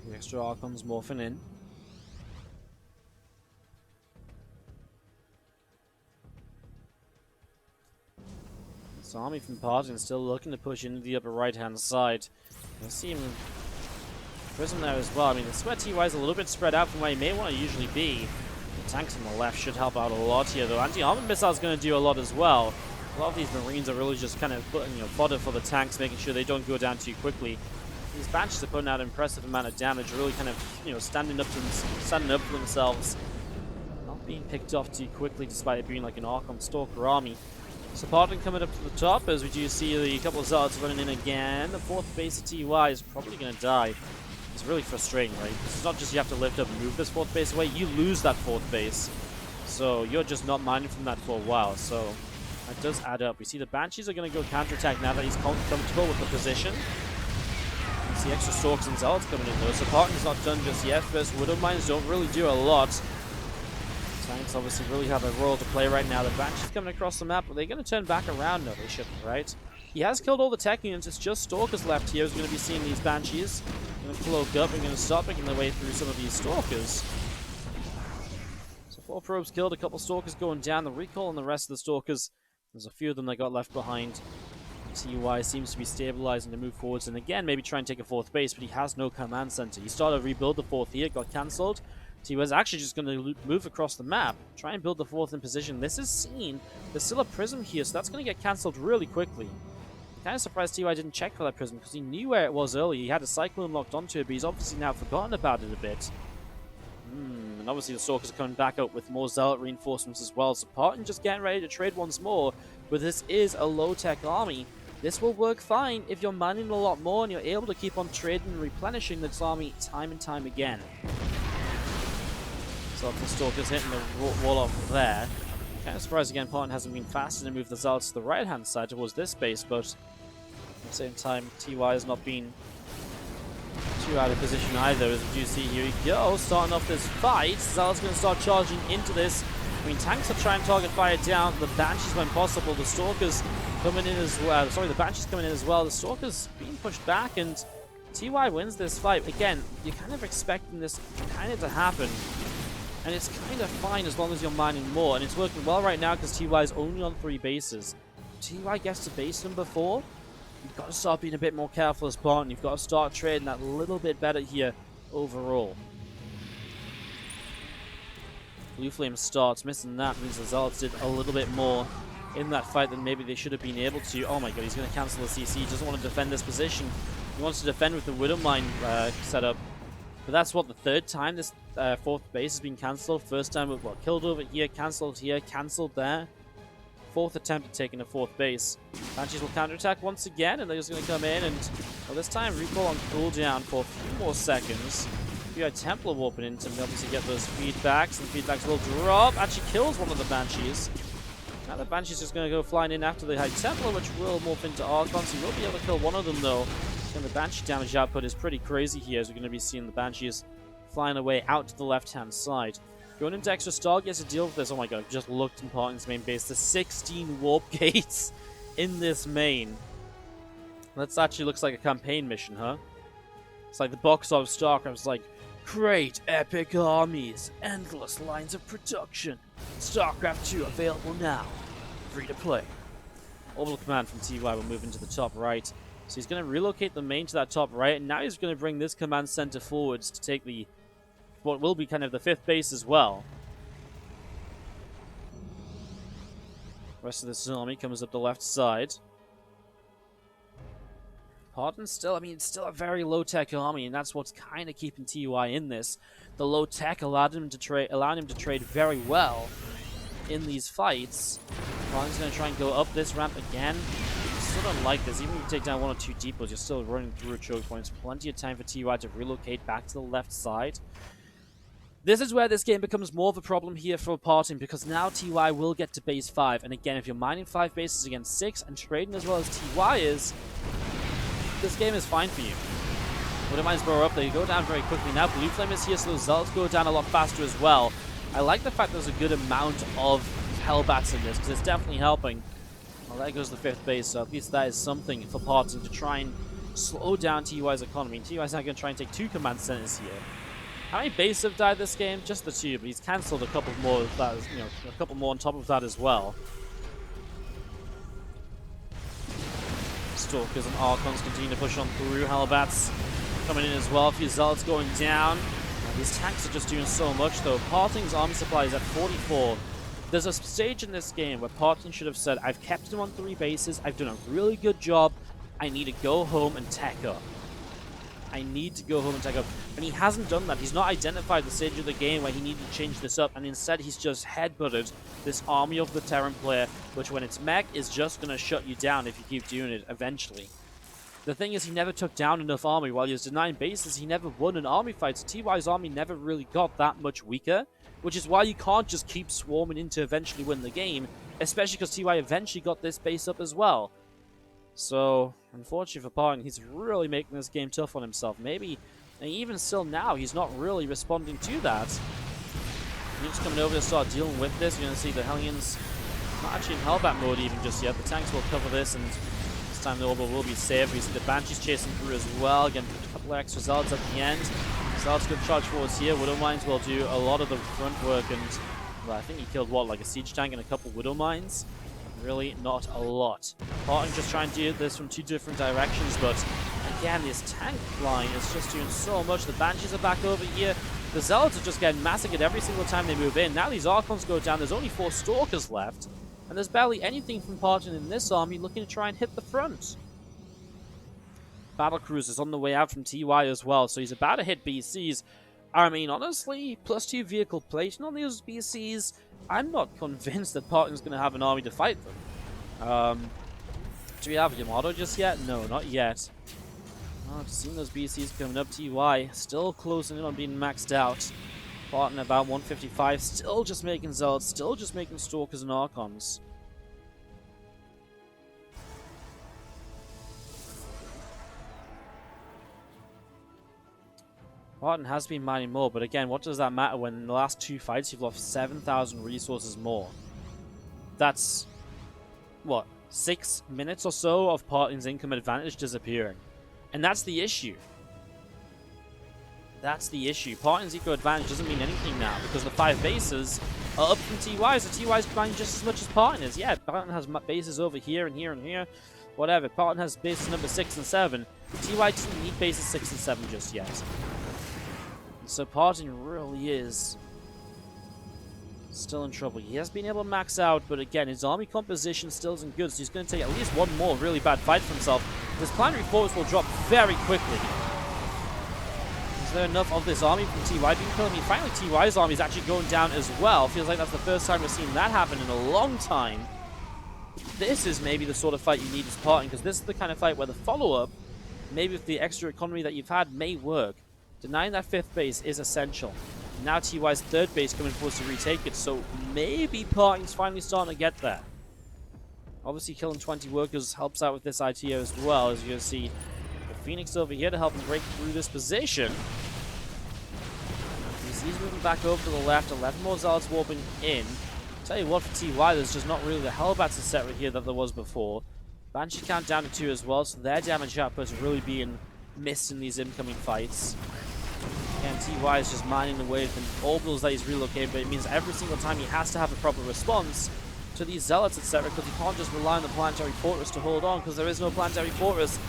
S1: The extra Archons morphing in. This army from PartinG still looking to push into the upper right-hand side. I see him Prism there as well. I mean, the square TY is a little bit spread out from where he may want to usually be. The tanks on the left should help out a lot here, though. Anti-armor missile is going to do a lot as well. A lot of these Marines are really just kind of putting, fodder for the tanks, making sure they don't go down too quickly. These Banshees are putting out an impressive amount of damage, really kind of, standing up for themselves. Not being picked off too quickly, despite it being like an Archon Stalker army. So PartinG coming up to the top, as we do see a couple of Zealots running in again. The 4th base of TY is probably going to die. It's really frustrating, right? It's not just you have to lift up and move this 4th base away, you lose that 4th base. So you're just not mining from that for a while, so that does add up. We see the Banshees are going to go counterattack now that he's comfortable with the position. You see extra Stalks and Zealots coming in though, so PartinG's not done just yet. First Widow Mines don't really do a lot. Tanks obviously really have a role to play right now. The Banshees coming across the map, but they're going to turn back around? No, they shouldn't, right? He has killed all the tech units, it's just Stalkers left here who's going to be seeing these Banshees. Going to cloak up and going to start making their way through some of these Stalkers. So 4 probes killed, a couple Stalkers going down. The recall on the rest of the Stalkers, there's a few of them that got left behind. TY seems to be stabilizing to move forwards, and again, maybe try and take a 4th base, but he has no command center. He started to rebuild the 4th here, got cancelled. TY's actually just going to move across the map, try and build the 4th in position. This is seen. There's still a Prism here, so that's going to get cancelled really quickly. I'm kind of surprised TY didn't check for that Prism, because he knew where it was earlier. He had a Cyclone locked onto it, but he's obviously now forgotten about it a bit. And obviously the Stalkers are coming back up with more Zealot reinforcements as well, so PartinG just getting ready to trade once more, but this is a low-tech army. This will work fine if you're mining a lot more and you're able to keep on trading and replenishing this army time and time again. So the Stalkers hitting the wall off there. Kind of surprised again PartinG hasn't been faster to move the Zealots to the right-hand side towards this base, but at the same time, TY has not been too out of position either. As you do see, here he goes, starting off this fight. Zealots going to start charging into this. I mean, tanks are trying to target fire down. The Banshees when possible. The Stalkers coming in as well. Sorry, the Banshees coming in as well. The Stalkers being pushed back, and TY wins this fight. Again, you're kind of expecting this kind of to happen. And it's kind of fine as long as you're mining more. And it's working well right now because TY is only on 3 bases. If TY gets to base number 4, you've got to start being a bit more careful as PartinG. You've got to start trading that little bit better here overall. Blue Flame starts, missing that means the Zealots did a little bit more in that fight than maybe they should have been able to. Oh my god, he's going to cancel the CC. He doesn't want to defend this position. He wants to defend with the Widow Mine setup. But that's what, the 3rd time this 4th base has been cancelled. First time it got killed over here, cancelled there. 4th attempt at taking a 4th base. Banshees will counterattack once again, and they're just going to come in and, well, this time recall on cooldown for a few more seconds. If you had Templar warping in to obviously get those feedbacks, and the feedbacks will drop. Actually kills one of the Banshees. Now the Banshee's just going to go flying in after the High Templar, which will morph into Archons. He will be able to kill one of them though. And the Banshee damage output is pretty crazy here, as we're going to be seeing the Banshees flying away out to the left-hand side. Going into extra star gets to deal with this. Oh my god, I've just looked in PartinG's main base. There's 16 warp gates in this main. That actually looks like a campaign mission, huh? It's like the box of StarCraft's like, great epic armies, endless lines of production. StarCraft 2 available now. Free to play. Orbital command from TY will move into the top right. So he's going to relocate the main to that top right, and now he's going to bring this command center forwards to take the what will be kind of the 5th base as well. Rest of this army comes up the left side. Partin still, I mean, it's still a very low-tech army, and that's what's kind of keeping TUI in this. The low-tech allowed him to trade very well in these fights. Partin's going to try and go up this ramp again. I still don't like this. Even if you take down 1 or 2 depots, you're still running through choke points. Plenty of time for TUI to relocate back to the left side. This is where this game becomes more of a problem here for Partin, because now TUI will get to base 5. And again, if you're mining 5 bases against 6 and trading as well as TUI is, this game is fine for you. Widowmines blow up, they go down very quickly. Now Blue Flame is here, so those Zealots go down a lot faster as well. I like the fact there's a good amount of Hellbats in this, because it's definitely helping. Well, there goes the 5th base, so at least that is something for Partin to try and slow down TUI's economy. TUI's now going to try and take 2 command centers here. How many bases have died this game? Just the 2, but he's cancelled a couple more of that, you know, a couple more on top of that as well. Stalkers and Archons continue to push on through. Hellbats coming in as well. A few Zealots going down. These tanks are just doing so much though. Parting's army supply is at 44. There's a stage in this game where Parting should have said, I've kept him on 3 bases, I've done a really good job, I need to go home and tech up. I need to go home and tech up. And he hasn't done that. He's not identified the stage of the game where he needed to change this up, and instead he's just headbutted this army of the Terran player, which when it's mech is just going to shut you down if you keep doing it eventually. The thing is, he never took down enough army. While he was denying bases, he never won an army fight, so TY's army never really got that much weaker, which is why you can't just keep swarming in to eventually win the game, especially because TY eventually got this base up as well. So, unfortunately for Parting, he's really making this game tough on himself. Maybe, and even still now, he's not really responding to that. He's coming over to start dealing with this. You're going to see the Hellions not actually in Hellbat mode even just yet. The tanks will cover this, and this time the Orbital will be saved. We see the Banshees chasing through as well. Again, a couple of extra Zealots at the end. Zealots could charge forwards here. Widow Mines will do a lot of the front work, and well, I think he killed, what, like a Siege Tank and a couple Widow Mines? Really not a lot. Parting just trying to do this from 2 different directions, but again, this tank line is just doing so much. The Banshees are back over here. The Zealots are just getting massacred every single time they move in. Now these Archons go down. There's only 4 Stalkers left, and there's barely anything from Parting in this army looking to try and hit the front. Battlecruisers on the way out from TY as well, so he's about to hit BCs. I mean, honestly, +2 vehicle plating on these BCs, I'm not convinced that Parting's going to have an army to fight them. Do we have Yamato just yet? No, not yet. Oh, I've seen those BCs coming up. TY still closing in on being maxed out. Parting about 155, still just making Zealots, still just making Stalkers and Archons. Parting has been mining more, but again, what does that matter when in the last 2 fights you've lost 7,000 resources more? That's, what, 6 minutes or so of Parting's income advantage disappearing. And that's the issue. That's the issue. Parting's eco advantage doesn't mean anything now, because the 5 bases are up from TY, so TY's mining just as much as Parting is. Yeah, Parting has bases over here and here and here. Whatever. Parting has bases number 6 and 7. TY doesn't need bases 6 and 7 just yet. So Parting really is still in trouble. He has been able to max out, but again, his army composition still isn't good, so he's going to take at least 1 more really bad fight for himself. This planetary force will drop very quickly. Is there enough of this army from TY being killed? I mean, finally TY's army is actually going down as well. Feels like that's the first time we've seen that happen in a long time. This is maybe the sort of fight you need as Parting, because this is the kind of fight where the follow-up, maybe with the extra economy that you've had, may work. Denying that 5th base is essential. Now TY's 3rd base coming forward to retake it, so maybe Parting's finally starting to get there. Obviously killing 20 workers helps out with this idea as well, as you can see the Phoenix over here to help him break through this position. He's moving back over to the left, 11 more Zealots warping in. Tell you what, for TY, there's just not really the Hellbats set right here that there was before. Banshee count down to 2 as well, so their damage output is really being missed in these incoming fights. Again, TY is just mining away from orbitals that he's relocated, but it means every single time he has to have a proper response to these Zealots, etc., because he can't just rely on the Planetary Fortress to hold on, because there is no Planetary Fortress.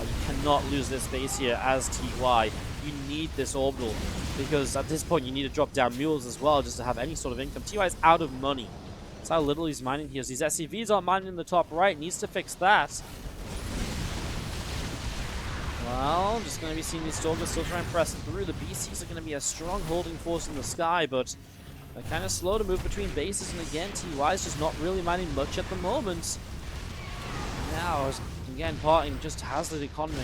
S1: You cannot lose this base here as TY. You need this orbital, because at this point you need to drop down mules as well just to have any sort of income. TY is out of money. That's how little he's mining here. These SCVs aren't mining in the top right. Needs to fix that. Well, just going to be seeing these Stalkers still try and press through. The BCs are going to be a strong holding force in the sky, but they're kind of slow to move between bases. And again, TY is just not really mining much at the moment. Now, again, PartinG just has the economy.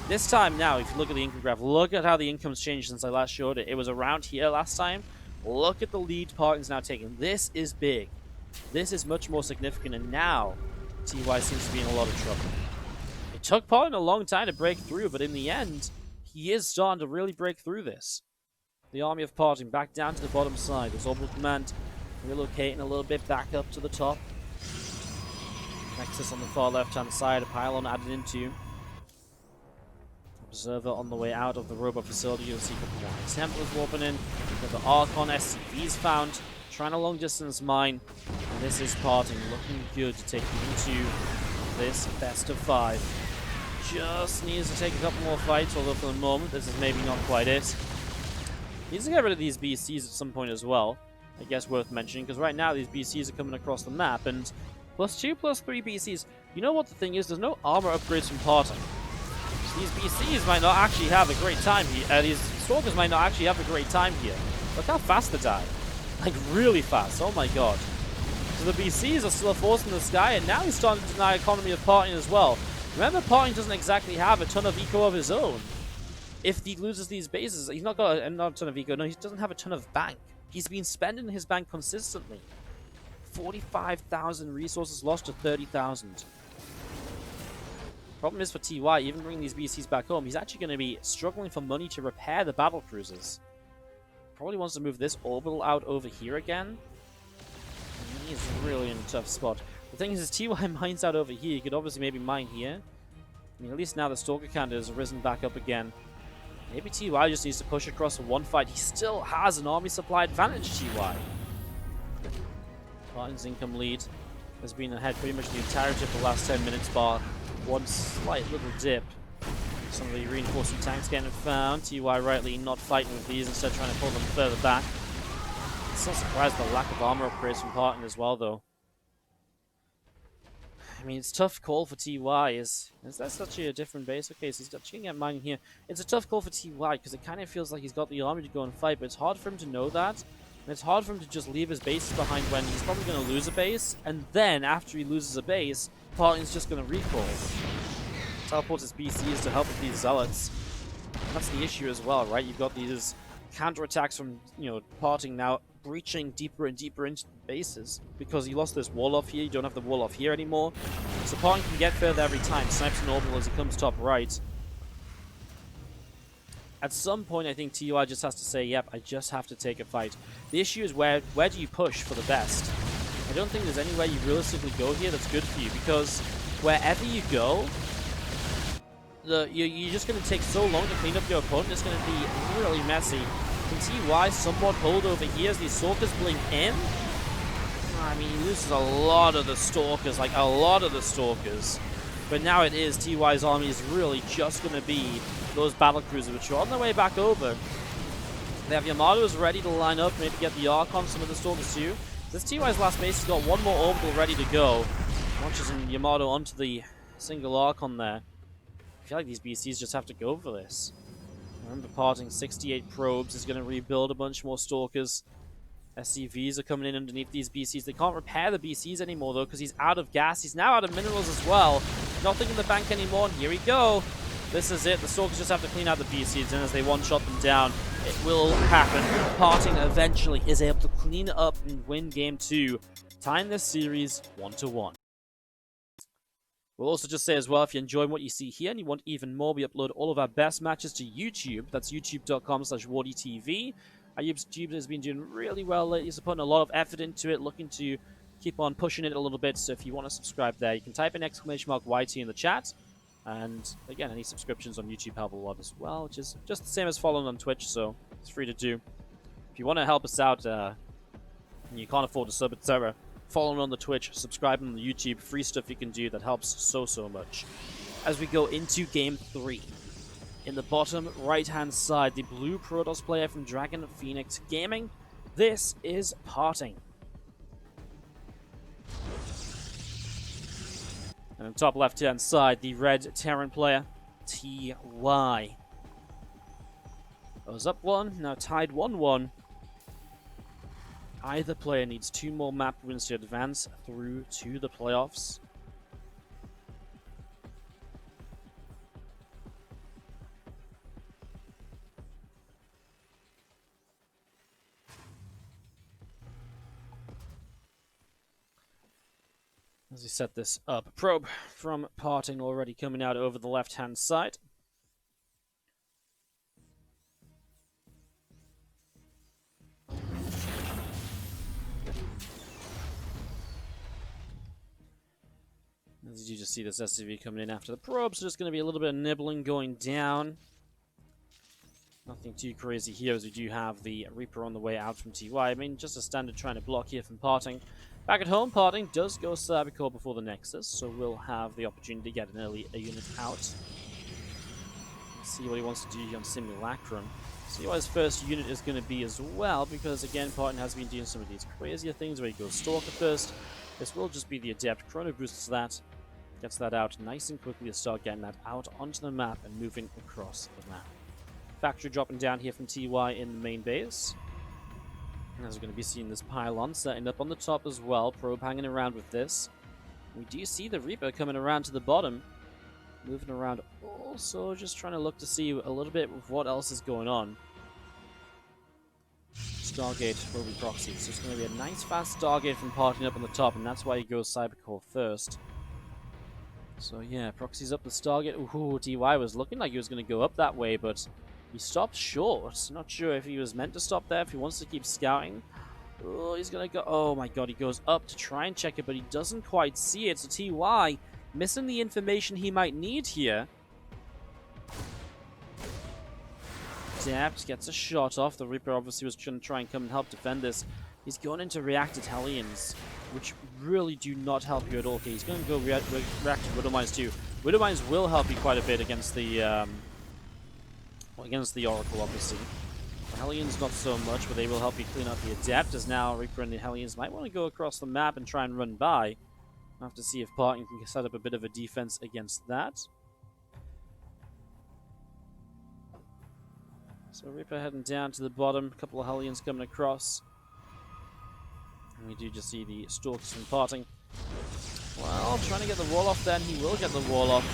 S1: This time now, if you look at the income graph, look at how the income's changed since I last showed it. It was around here last time. Look at the lead PartinG's now taking. This is big. This is much more significant, and now TY seems to be in a lot of trouble. It took PartinG a long time to break through, but in the end, he is starting to really break through this. The army of PartinG back down to the bottom side. There's Orbital Command relocating a little bit back up to the top. Nexus on the far left-hand side, a pylon added into. Observer on the way out of the robot facility. You'll see a couple more Templars warping in. We've got the Archon SCVs found. Trying to long distance mine. And this is PartinG looking good to take into this best of 5. Just needs to take a couple more fights, although for the moment this is maybe not quite it. Needs to get rid of these BCs at some point as well. I guess worth mentioning, because right now these BCs are coming across the map, and +2, +3 BCs. You know what the thing is? There's no armor upgrades from PartinG. These BCs might not actually have a great time here. These Stalkers might not actually have a great time here. Look how fast they die. Like, really fast. Oh my god. So the BCs are still a force in the sky, and now he's starting to deny economy of PartinG as well. Remember, PartinG doesn't exactly have a ton of eco of his own. If he loses these bases, he's not got not a ton of eco. No, he doesn't have a ton of bank. He's been spending his bank consistently. 45,000 resources lost to 30,000. Problem is for TY, even bringing these BCs back home, he's actually going to be struggling for money to repair the battle cruisers. Probably wants to move this orbital out over here again. And he's really in a tough spot. The thing is TY mines out over here. He could obviously maybe mine here. I mean, at least now the Stalker count has risen back up again. Maybe TY just needs to push across for one fight. He still has an army supply advantage, TY. PartinG's income lead has been ahead pretty much the entirety of the last 10 minutes, bar one slight little dip. Some of the reinforcing tanks getting found. TY rightly not fighting with these, instead trying to pull them further back. It's not surprised by the lack of armor upgrades from PartinG as well, though. I mean, it's a tough call for TY. Is that such a different base? Okay, so he's actually getting mining here. It's a tough call for TY because it kind of feels like he's got the army to go and fight, but it's hard for him to know that. And it's hard for him to just leave his bases behind when he's probably going to lose a base, and then after he loses a base, PartinG's just going to recall. Teleport his BCs to help with these zealots. And that's the issue as well, right? You've got these counterattacks from, PartinG now breaching deeper and deeper into the bases because you lost this wall off here. You don't have the wall off here anymore. So PartinG can get further every time. Snipes an orbital as he comes top right. At some point, I think TY just has to say, yep, I just have to take a fight. The issue is where do you push for the best? I don't think there's anywhere you realistically go here that's good for you, because wherever you go, you're just going to take so long to clean up your opponent. It's going to be really messy. Can TY somewhat hold over here as these Stalkers blink in? I mean, he loses a lot of the Stalkers, like a lot of the Stalkers. But now it is, TY's army is really just going to be those battle cruisers, which are on their way back over. They have Yamato's ready to line up, maybe get the Archon, some of the Stalkers too. This TY's last base has got one more orbital ready to go. Launches Yamato onto the single Archon there. I feel like these BCs just have to go for this. Remember, PartinG 68 probes is going to rebuild a bunch more Stalkers. SCVs are coming in underneath these BCs. They can't repair the BCs anymore, though, because he's out of gas. He's now out of minerals as well. Nothing in the bank anymore, and here we go. This is it. The Stalkers just have to clean out the BCs, and as they one-shot them down, it will happen. PartinG eventually is able to clean it up and win Game 2, tying this series 1-1. We'll also just say as well, if you're enjoying what you see here and you want even more, we upload all of our best matches to YouTube. That's youtube.com/WardiTV. Our YouTube has been doing really well lately. He's putting a lot of effort into it, looking to keep on pushing it a little bit. So if you want to subscribe there, you can type in !YT in the chat. And again, any subscriptions on YouTube help a lot as well, which is just the same as following on Twitch, so it's free to do. If you want to help us out and you can't afford to sub, etc., following on the Twitch, subscribing on the YouTube, free stuff you can do that helps so much. As we go into Game 3, in the bottom right-hand side, the blue Protoss player from Dragon Phoenix Gaming, this is PartinG. And top left-hand side, the red Terran player, TY. Goes up 1, now tied 1-1. Either player needs 2 more map wins to advance through to the playoffs. As we set this up, probe from PartinG already coming out over the left-hand side. As you just see this SCV coming in after the probe, so there's going to be a little bit of nibbling going down. Nothing too crazy here, as we do have the Reaper on the way out from TY. I mean, just a standard trying to block here from PartinG. Back at home, PartinG does go Cybercore before the Nexus, so we'll have the opportunity to get an early unit out. See what he wants to do here on Simulacrum. See what his first unit is going to be as well, because again, PartinG has been doing some of these crazier things where he goes Stalker first. This will just be the Adept. Chrono boosts that, gets that out nice and quickly to start getting that out onto the map and moving across the map. Factory dropping down here from TY in the main base. As we're going to be seeing this pylon setting up on the top as well. Probe hanging around with this. We do see the Reaper coming around to the bottom. Moving around also, just trying to look to see a little bit of what else is going on. Stargate will be proxied. So it's going to be a nice fast Stargate from PartinG up on the top, and that's why he goes Cybercore first. So yeah, proxies up the Stargate. Ooh, TY was looking like he was going to go up that way, but he stopped short. Not sure if he was meant to stop there, if he wants to keep scouting. Oh, he's going to go... Oh my god, he goes up to try and check it, but he doesn't quite see it. So TY missing the information he might need here. Adept gets a shot off. The Reaper obviously was trying to try and come and help defend this. He's going into Reacted Hellions, which really do not help you at all. Okay, he's going to go Reacted Widowmines too. Widowmines will help you quite a bit against the Oracle, obviously. The Hellions not so much, but they will help you clean up the Adept, as now Reaper and the Hellions might want to go across the map and try and run by. I'll have to see if PartinG can set up a bit of a defense against that. So Reaper heading down to the bottom, a couple of Hellions coming across. And we do just see the Stalkers from PartinG. Well, trying to get the wall off then, he will get the wall off.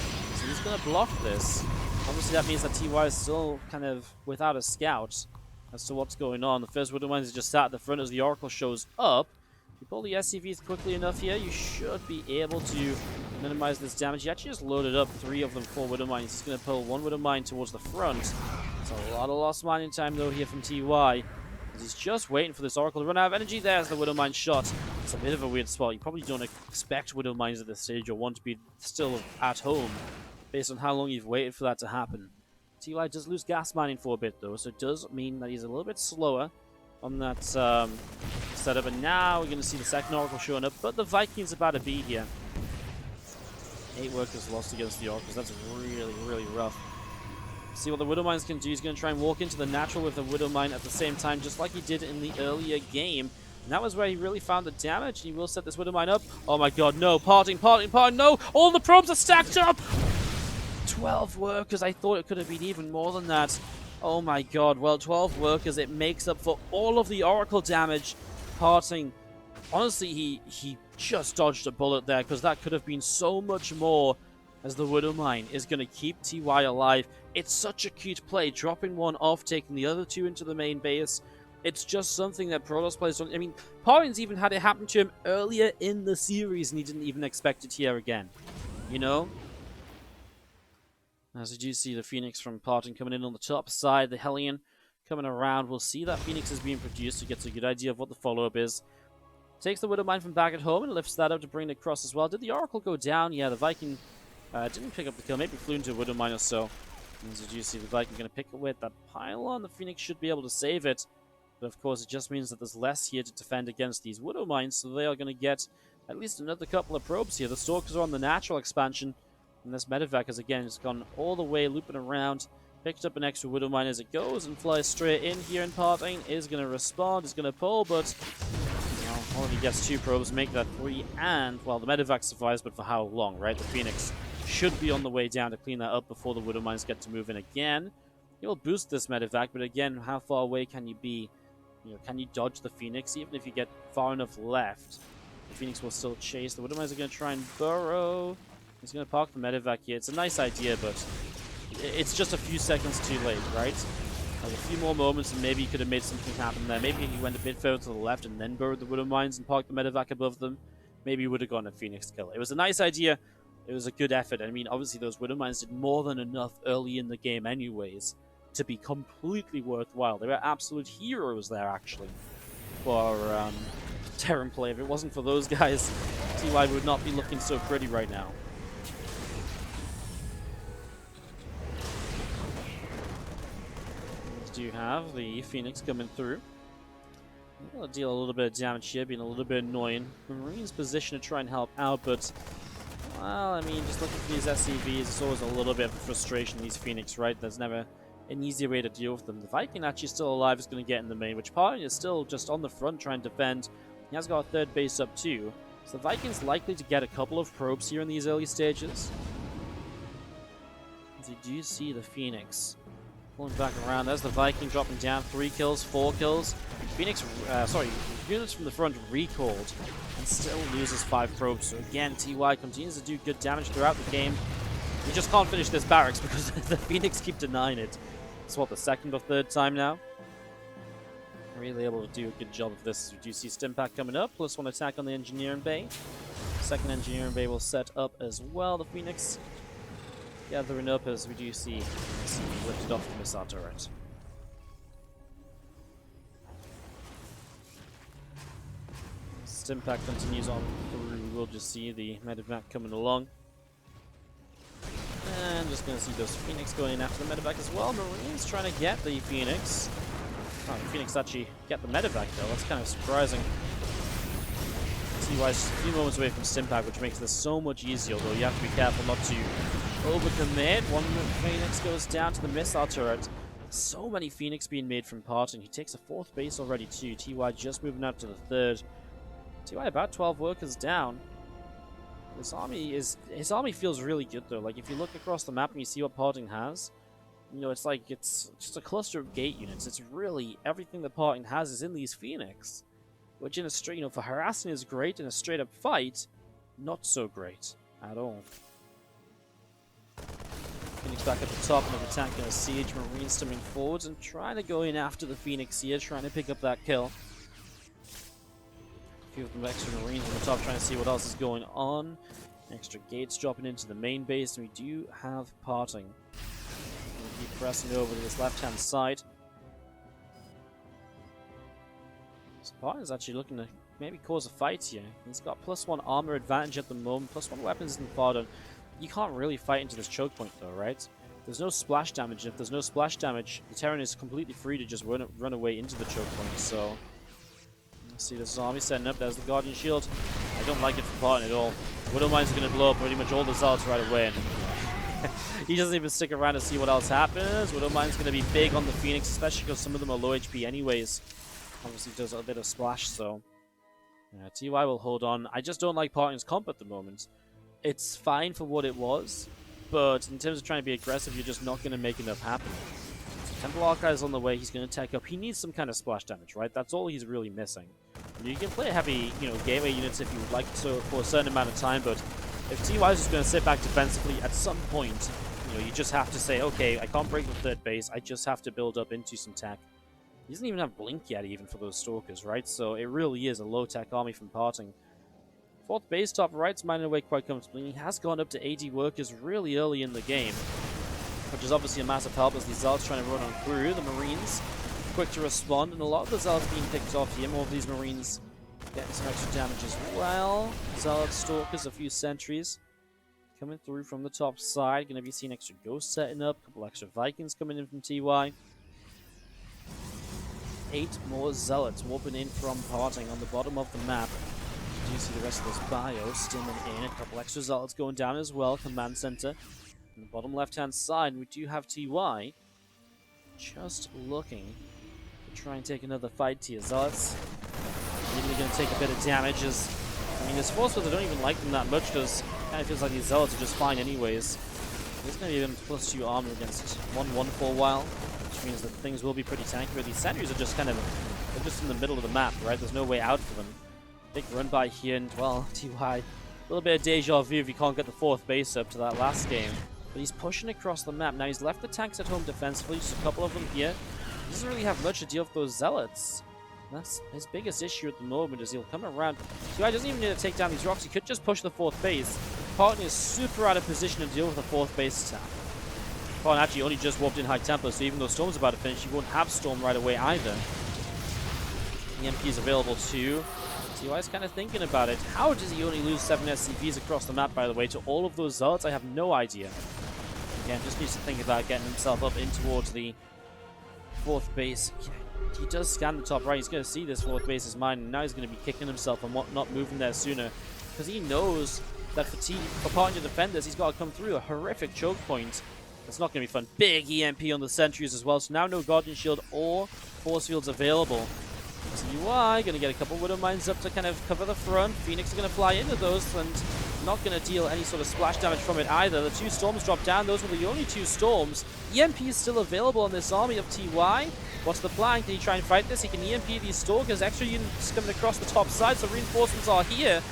S1: So he's going to block this. Obviously that means that TY is still kind of without a scout as to what's going on. The first Widowmines is just sat at the front as the Oracle shows up. If you pull the SCVs quickly enough here, you should be able to minimize this damage. He actually just loaded up 3 of them, 4 Widowmines. He's going to pull 1 Widowmine towards the front. It's a lot of lost mining time though here from TY. He's just waiting for this Oracle to run out of energy. There's the Widowmine shot. It's a bit of a weird spot. You probably don't expect Widowmines at this stage or want to be still at home based on how long you've waited for that to happen. TY does lose gas mining for a bit though, so it does mean that he's a little bit slower on that setup. And now we're going to see the second Oracle showing up, but the Vikings about to be here. 8 workers lost against the Oracles. That's really, really rough. See what the Widowmines can do. He's going to try and walk into the natural with the Widowmine at the same time, just like he did in the earlier game. And that was where he really found the damage. He will set this Widowmine up. Oh my god, no. PartinG, no! All the probes are stacked up! 12 workers. I thought it could have been even more than that. Oh my god. Well, 12 workers. It makes up for all of the Oracle damage. PartinG, honestly, he just dodged a bullet there, because that could have been so much more, as the Widowmine is going to keep TY alive. It's such a cute play, dropping one off, taking the other 2 into the main base. It's just something that Protoss players don't... I mean, PartinG's even had it happen to him earlier in the series, and he didn't even expect it here again. You know? As you do see the Phoenix from PartinG coming in on the top side, the Hellion coming around. We'll see that Phoenix is being produced, so gets a good idea of what the follow-up is. Takes the Widowmine from back at home and lifts that up to bring it across as well. Did the Oracle go down? Yeah, the Viking didn't pick up the kill. Maybe flew into a Widowmine or so. As you do see, the Viking going to pick it with that pylon. The Phoenix should be able to save it. But of course, it just means that there's less here to defend against these Widowmines, so they are going to get at least another couple of probes here. The Stalkers are on the natural expansion, and this Medevac has again just gone all the way, looping around, picked up an extra Widowmine as it goes, and flies straight in here. And PartinG is going to respond, is going to pull, but all Only gets 2 probes, make that 3, and, well, the medevac survives, but for how long, right? The Phoenix should be on the way down to clean that up before the Widow Mines get to move in again. You'll boost this medevac, but again, how far away can you be? You know, can you dodge the Phoenix? Even if you get far enough left, the Phoenix will still chase. The Widow Mines are going to try and burrow. He's going to park the medevac here. It's a nice idea, but it's just a few seconds too late, right? Like a few more moments and maybe you could have made something happen there. Maybe he went a bit further to the left and then burrowed the Widow Mines and parked the medevac above them. Maybe you would have gotten a Phoenix kill. It was a nice idea. It was a good effort. I mean, obviously those Widow Mines did more than enough early in the game anyways to be completely worthwhile. They were absolute heroes there, actually, for Terran play. If it wasn't for those guys, TY would not be looking so pretty right now. Do have the Phoenix coming through. I'll deal a little bit of damage here, being a little bit annoying. Marine's position to try and help out, but, well, I mean, just looking for these SCVs, it's always a little bit of frustration, these Phoenix, right? There's never an easier way to deal with them. The Viking actually still alive is going to get in the main, which PartinG is still just on the front trying to defend. He has got a 3rd base up too. So the Viking's likely to get a couple of probes here in these early stages. As you do see the Phoenix pulling back around. There's the Viking dropping down. 3 kills, 4 kills. Phoenix, units from the front recalled and still loses 5 probes. So again, TY continues to do good damage throughout the game. We just can't finish this barracks because the Phoenix keep denying it. It's what, the 2nd or 3rd time now? Really able to do a good job of this. We do see Stimpack coming up. +1 attack on the Engineering Bay. 2nd Engineering Bay will set up as well. The Phoenix gathering up as we do see lifted off the missile turret. Stimpack continues on through. We'll just see the medevac coming along. And just going to see those Phoenix going in after the medevac as well. Marines trying to get the Phoenix. Oh, the Phoenix actually get the medevac though. That's kind of surprising. TY's a few moments away from Stimpack, which makes this so much easier, although you have to be careful not to overcommit. 1 Phoenix goes down to the missile turret. So many Phoenix being made from PartinG. He takes a 4th base already too. TY just moving up to the 3rd. TY about 12 workers down. His army feels really good though. Like if you look across the map and you see what PartinG has, you know, it's like it's just a cluster of gate units. It's really everything that PartinG has is in these Phoenix, which in a straight, you know, for harassing is great. In a straight up fight, not so great at all. Phoenix back at the top, another attacking a siege. Marines stemming forwards and trying to go in after the Phoenix here, trying to pick up that kill. A few of them extra Marines on the top trying to see what else is going on. Extra gates dropping into the main base, and we do have PartinG. Keep pressing over to this left-hand side. So PartinG's actually looking to maybe cause a fight here. He's got +1 armor advantage at the moment, +1 weapons isn't far done. You can't really fight into this choke point though, right? There's no splash damage. If there's no splash damage, the Terran is completely free to just run away into the choke point. So, let's see this army setting up. There's the Guardian Shield. I don't like it for PartinG at all. Widow Mines are going to blow up pretty much all the Zealots right away. And he doesn't even stick around to see what else happens. Widow Mines going to be big on the Phoenix, especially because some of them are low HP anyways. Obviously does a bit of splash, so yeah, TY will hold on. I just don't like PartinG's comp at the moment. It's fine for what it was, but in terms of trying to be aggressive, you're just not going to make enough happen. So Temple Archive's on the way. He's going to tech up. He needs some kind of splash damage, right? That's all he's really missing. You can play heavy, you know, gateway units if you would like to for a certain amount of time, but if TY is just going to sit back defensively, at some point, you know, you just have to say, okay, I can't break the 3rd base. I just have to build up into some tech. He doesn't even have Blink yet, even for those Stalkers, right? So it really is a low-tech army from PartinG. 4th base top right's mining away quite comfortably. He has gone up to 80 workers really early in the game, which is obviously a massive help as the Zealots trying to run on through. The Marines quick to respond, and a lot of the Zealots being picked off here. More of these Marines getting some extra damage as well. Zealot Stalkers, a few sentries coming through from the top side. Going to be seeing extra Ghosts setting up, a couple extra Vikings coming in from TY. 8 more Zealots warping in from PartinG on the bottom of the map. You see the rest of those bios stimming in. A couple extra Zealots going down as well. Command center. On the bottom left-hand side, we do have TY just looking to try and take another fight here. Zealots Immediately going to take a bit of damage as, I mean, his force fields, I don't even like them that much because it kind of feels like these zealots are just fine anyways. He's going to be even +2 armor against 1-1 for a while, which means that things will be pretty tanky, but these sentries are just kind of, they're just in the middle of the map, right? There's no way out for them. Big run by here, and well, TY, a little bit of deja vu if he can't get the 4th base up to that last game. But he's pushing across the map. Now he's left the tanks at home defensively, just a couple of them here. He doesn't really have much to deal with those zealots. And that's his biggest issue at the moment, is he'll come around. TY doesn't even need to take down these rocks. He could just push the 4th base. PartinG is super out of position to deal with the 4th base attack. PartinG actually only just warped in High Templar, so even though Storm's about to finish, he won't have Storm right away either. EMP is available too. TY's kind of thinking about it. How does he only lose 7 SCVs across the map, by the way, to all of those zealots? I have no idea. Again, just needs to think about getting himself up in towards the 4th base. He does scan the top right. He's going to see this 4th base is mine, and now he's going to be kicking himself and not moving there sooner, because he knows that for PartinG to defend this, he's got to come through a horrific choke point. It's not going to be fun. Big EMP on the sentries as well, so now no Guardian Shield or Force Fields available. TY going to get a couple Widow Mines up to kind of cover the front. Phoenix are going to fly into those and not going to deal any sort of splash damage from it either. The 2 Storms drop down. Those were the only 2 Storms. EMP is still available on this army of TY. What's the plan? Can he try and fight this? He can EMP these Stalkers. Extra units coming across the top side, so reinforcements are here.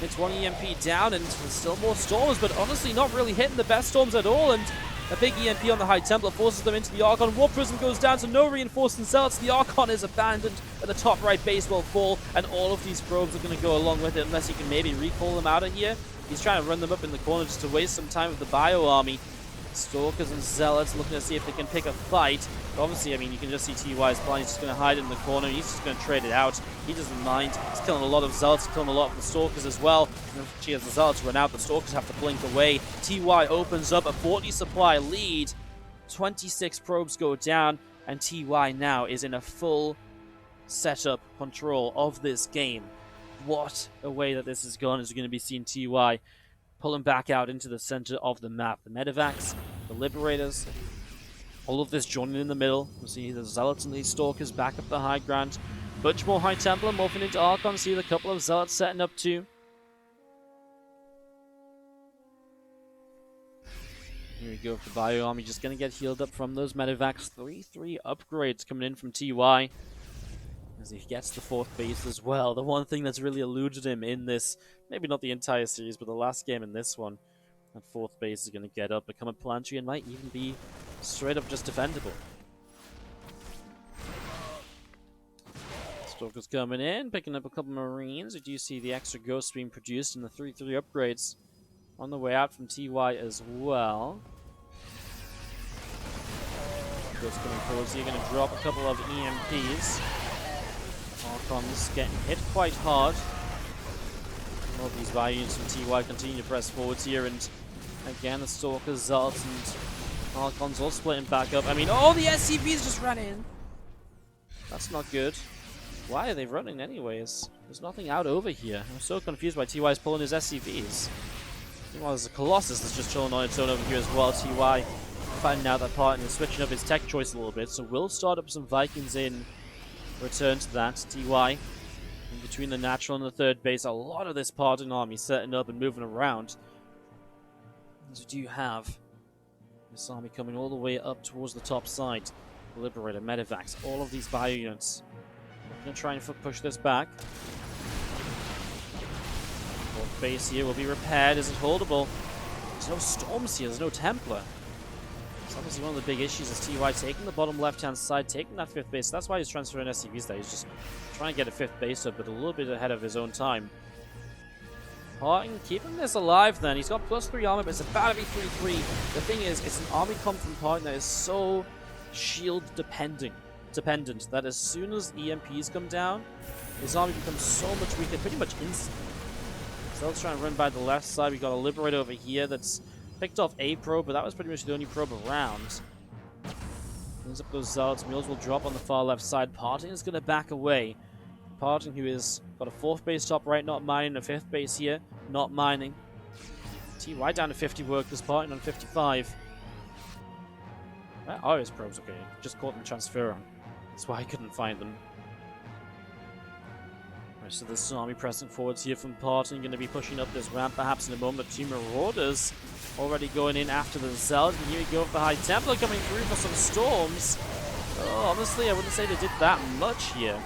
S1: It's 1 EMP down, and there's still more Storms, but honestly not really hitting the best Storms at all, and a big EMP on the High Templar forces them into the Archon. Warp Prism goes down, so no reinforcing zealots. The Archon is abandoned, and the top right base will fall, and all of these probes are going to go along with it unless he can maybe recall them out of here. He's trying to run them up in the corner just to waste some time with the Bio Army. Stalkers and Zealots looking to see if they can pick a fight. But obviously, I mean, you can just see TY's plan. He's just going to hide in the corner. He's just going to trade it out. He doesn't mind. He's killing a lot of Zealots, killing a lot of the Stalkers as well. And if she has the Zealots run out, the Stalkers have to blink away. TY opens up a 40 supply lead. 26 probes go down, and TY now is in a full setup control of this game. What a way that this has gone, as you're going to be seeing TY pulling back out into the center of the map. The Medivacs, the Liberators, all of this joining in the middle. We'll see the Zealots and these Stalkers back up the high ground. Bunch more High Templar morphing into Archon. See a couple of Zealots setting up too. Here we go with the Bio Army, just going to get healed up from those Medivacs. 3-3 upgrades coming in from TY. As he gets the 4th base as well. The one thing that's really eluded him in this, maybe not the entire series, but the last game in this one, that 4th base is going to get up, become a planetary, and might even be straight up just defendable. Stalkers coming in, picking up a couple Marines. We do see the extra ghosts being produced in the 3-3 upgrades on the way out from TY as well. Ghosts coming forward, so you're going to drop a couple of EMPs. Archons getting hit quite hard. All of these Bio units from TY continue to press forwards here, and again the Stalkers, Zealots, and Archons all splitting back up. I mean, oh, the SCVs just ran in! That's not good. Why are they running anyways? There's nothing out over here. I'm so confused why TY's pulling his SCVs. Meanwhile, there's a Colossus that's just chilling on its own over here as well. TY finding out that PartinG is switching up his tech choice a little bit, so we'll start up some Vikings in return to that. TY in between the natural and the 3rd base. A lot of this PartinG army setting up and moving around. As we do have this army coming all the way up towards the top side. Liberator, Medivacs, all of these Bio units. I'm going to try and push this back. 4th base here will be repaired. Is it holdable? There's no Storms here. There's no Templar. It's obviously one of the big issues is TY taking the bottom left-hand side, taking that 5th base. That's why he's transferring SCVs there. He's just trying to get a 5th base up, but a little bit ahead of his own time. PartinG keeping this alive then. He's got +3 armor, but it's about to be 3-3. The thing is, it's an army comp from PartinG that is so shield dependent that as soon as EMPs come down, his army becomes so much weaker, pretty much instantly. So let's try and run by the left side. We got a Liberator over here that's picked off a probe, but that was pretty much the only probe around. Brings up those Zealots. Mules will drop on the far left side. PartinG is going to back away. PartinG, who has got a 4th base top right, not mining, a 5th base here, not mining. TY down to 50 workers, PartinG on 55. Where are his probes? Okay, just caught them transfer on. That's why I couldn't find them. So this army pressing forwards here from PartinG, going to be pushing up this ramp perhaps in a moment. Two Marauders already going in after the Zealot. And here we go with the High Templar coming through for some storms. Oh, honestly, I wouldn't say they did that much here.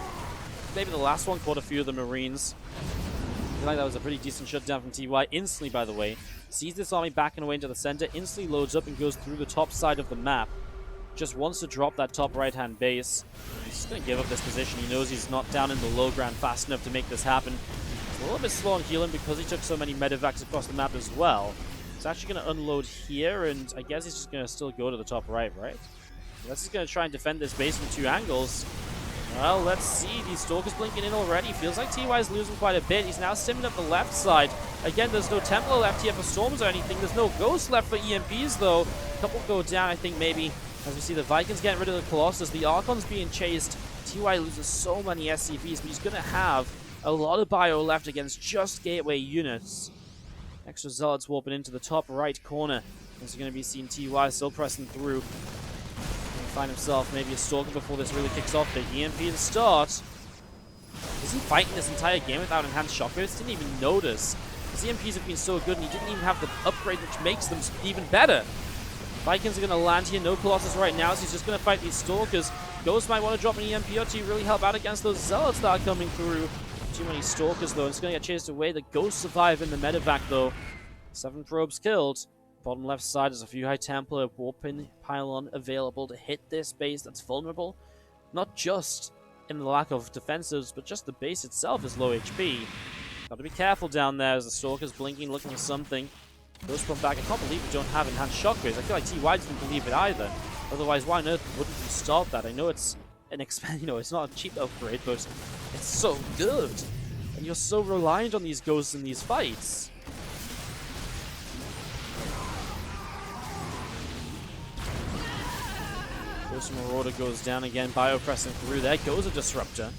S1: Maybe the last one caught a few of the Marines. I feel like that was a pretty decent shutdown from TY. Instantly, by the way, sees this army backing away into the center, instantly loads up and goes through the top side of the map. Just wants to drop that top right-hand base. He's just going to give up this position. He knows he's not down in the low ground fast enough to make this happen. He's a little bit slow on healing because he took so many medevacs across the map as well. He's actually going to unload here, and I guess he's just going to still go to the top right? Unless he's going to try and defend this base from two angles. Well, let's see. These Stalkers blinking in already. Feels like TY is losing quite a bit. He's now simming up the left side. Again, there's no Templar left here for Storms or anything. There's no Ghost left for EMPs, though. A couple go down, I think, maybe. As we see the Vikings getting rid of the Colossus, the Archon's being chased. TY loses so many SCVs, but he's going to have a lot of bio left against just gateway units. Extra Zealots warping into the top right corner. As you're going to be seeing TY still pressing through. Find himself maybe a Stalker before this really kicks off. The EMP to start. Is he fighting this entire game without enhanced shockwaves? Didn't even notice. His EMPs have been so good, and he didn't even have the upgrade, which makes them even better. Vikings are going to land here. No Colossus right now, so he's just going to fight these Stalkers. Ghost might want to drop an EMP or two, really help out against those Zealots that are coming through. Too many Stalkers, though. It's going to get chased away. The Ghosts survive in the medevac, though. 7 probes killed. Bottom left side, there's a few High Templar warping pylon available to hit this base that's vulnerable. Not just in the lack of defensives, but just the base itself is low HP. Got to be careful down there as the Stalker's blinking, looking for something. Ghost from back. I can't believe we don't have enhanced shockwaves. I feel like TY doesn't believe it either. Otherwise, why on earth wouldn't you start that? I know it's an it's not a cheap upgrade, but it's so good. And you're so reliant on these Ghosts in these fights. Ghost Marauder goes down again, bio pressing through. There goes a Disruptor.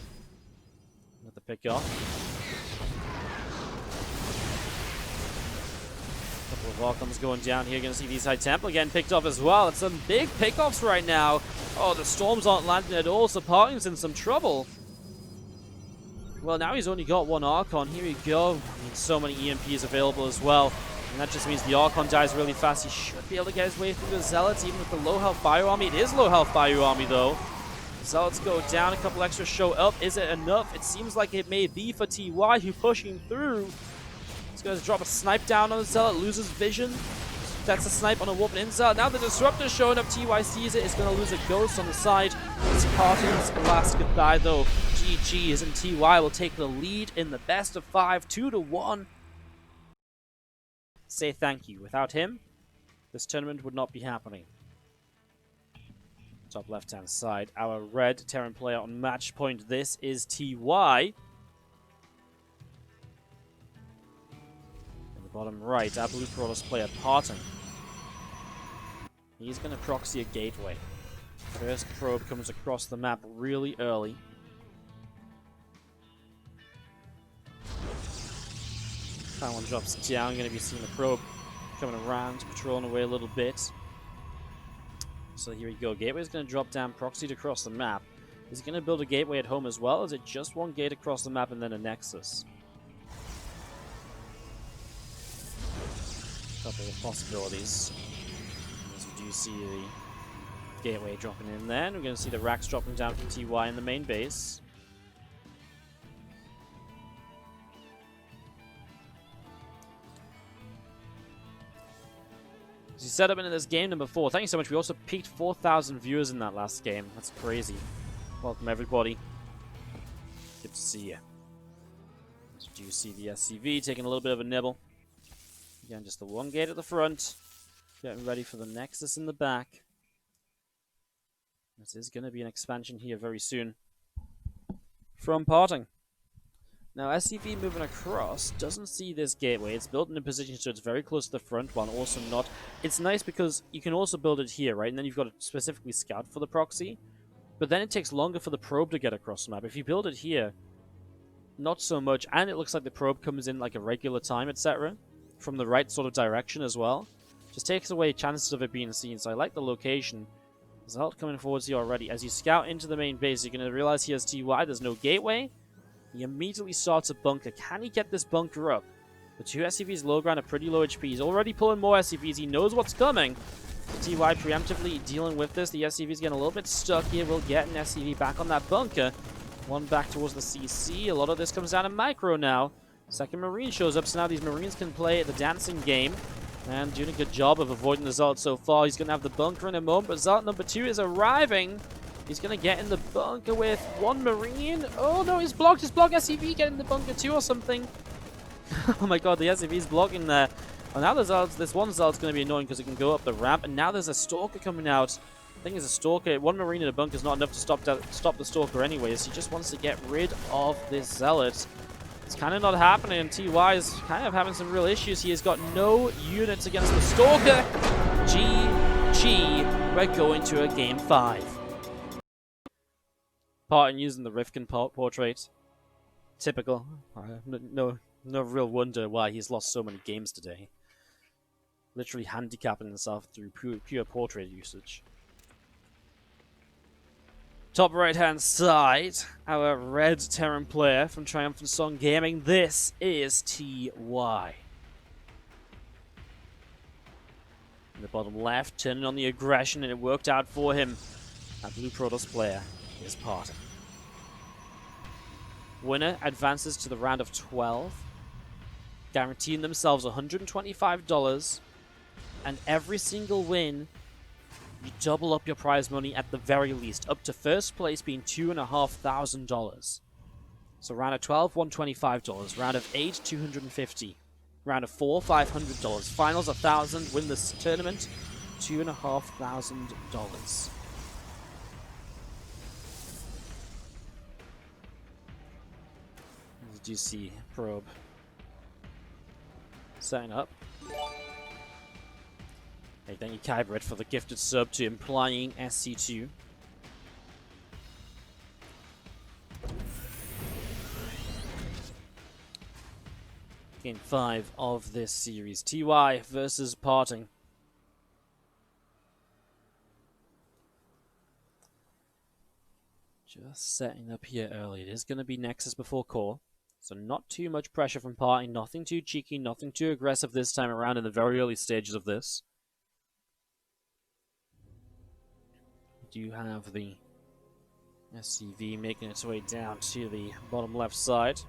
S1: Let the pick off. Couple of Archons going down here. Gonna see these High Templar getting picked off as well. It's some big pickoffs right now. Oh, the Storms aren't landing at all, so PartinG's in some trouble. Well, now he's only got one Archon. Here we go. So many EMPs available as well. And that just means the Archon dies really fast. He should be able to get his way through the Zealots, even with the low health bio army. It is low health bio army, though. Zealots go down, a couple extras show up. Is it enough? It seems like it may be for TY, who pushing through. He's going to drop a snipe down on the Zealot, loses vision. That's a snipe on a warping in Zealot. Now the Disruptor showing up, TY sees it. It's going to lose a Ghost on the side. It's PartinG's last goodbye, though. GG's, and TY will take the lead in the best of 5, 2-1. Say thank you. Without him, this tournament would not be happening. Top left-hand side, our red Terran player on match point. This is TY. In the bottom right, our blue Protoss player PartinG. He's going to proxy a gateway. First probe comes across the map really early. That one drops down. Going to be seeing the probe coming around, patrolling away a little bit. So here we go. Gateway's going to drop down, proxied across the map. Is he going to build a gateway at home as well? Or is it just one gate across the map and then a nexus? Couple of possibilities. As we do see the gateway dropping in there. And we're going to see the racks dropping down from TY in the main base. He set up into this game number 4. Thank you so much. We also peaked 4,000 viewers in that last game. That's crazy. Welcome, everybody. Good to see you. As you do see the SCV taking a little bit of a nibble. Again, just the one gate at the front. Getting ready for the Nexus in the back. This is going to be an expansion here very soon. From PartinG. Now, SCV moving across doesn't see this gateway. It's built in a position so it's very close to the front, while also not. It's nice because you can also build it here, right? And then you've got to specifically scout for the proxy. But then it takes longer for the probe to get across the map. If you build it here, not so much. And it looks like the probe comes in like a regular time, etc. From the right sort of direction as well. Just takes away chances of it being seen. So I like the location. There's a lot coming forwards here already. As you scout into the main base, you're going to realize he has TY. There's no gateway. He immediately starts a bunker. Can he get this bunker up? The two SCVs low ground are pretty low HP. He's already pulling more SCVs. He knows what's coming. TY preemptively dealing with this. The SCV's getting a little bit stuck here. We'll get an SCV back on that bunker. One back towards the CC. A lot of this comes down to micro now. Second Marine shows up, so now these Marines can play the dancing game. And doing a good job of avoiding the Zealot so far. He's going to have the bunker in a moment, but Zealot number 2 is arriving. He's going to get in the bunker with one Marine. Oh no, he's blocked. His block SCV get in the bunker too or something. Oh my god, the SCV's blocking there. Oh, now the Zealot's, this one Zealot's going to be annoying because it can go up the ramp. And now there's a Stalker coming out. I think there's a Stalker. One Marine in a bunker is not enough to stop the Stalker anyways. He just wants to get rid of this Zealot. It's kind of not happening, and TY is kind of having some real issues. He has got no units against the Stalker. GG. We're going to a game 5. Partin using the Rifkin portrait. Typical. No real wonder why he's lost so many games today. Literally handicapping himself through pure portrait usage. Top right hand side, our red Terran player from Triumphant Song Gaming. This is TY. In the bottom left, turning on the aggression, and it worked out for him. Our blue Protoss player is Partin. Winner advances to the round of 12, guaranteeing themselves $125, and every single win, you double up your prize money at the very least, up to first place being $2,500. So round of 12, $125. Round of 8, $250. Round of 4, $500. Finals, $1,000. Win this tournament, $2,500. Did you see Probe setting up? Hey, thank you, Kybrid, for the gifted sub to Implying SC2. Game 5 of this series. TY versus PartinG. Just setting up here early. It is going to be Nexus before Core. So not too much pressure from PartinG. Nothing too cheeky, nothing too aggressive this time around in the very early stages of this. Do have the SCV making its way down to the bottom left side.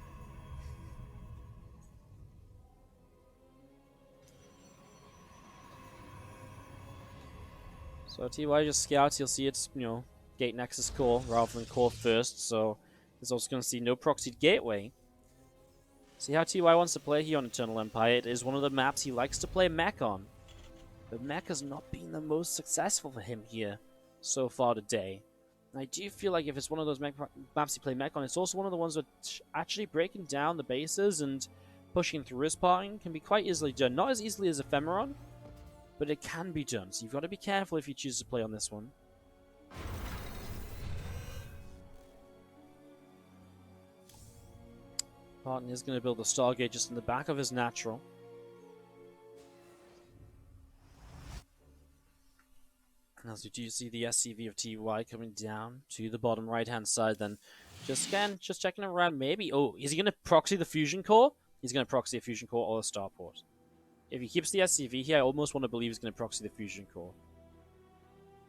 S1: So TY just scouts. You'll see it's, Gate Nexus Core rather than Core first. So it's also going to see no proxied gateway. See how TY wants to play here on Eternal Empire. It is one of the maps he likes to play mech on. But mech has not been the most successful for him here so far today. And I do feel like if it's one of those maps you play mech on, it's also one of the ones that actually breaking down the bases and pushing through his parting can be quite easily done. Not as easily as Ephemeron, but it can be done. So you've got to be careful if you choose to play on this one. Partin is going to build a Stargate just in the back of his natural. As you do see the SCV of TY coming down to the bottom right-hand side, then just checking around. Maybe, is he going to proxy the fusion core? He's going to proxy a fusion core or a starport. If he keeps the SCV here, I almost want to believe he's going to proxy the fusion core.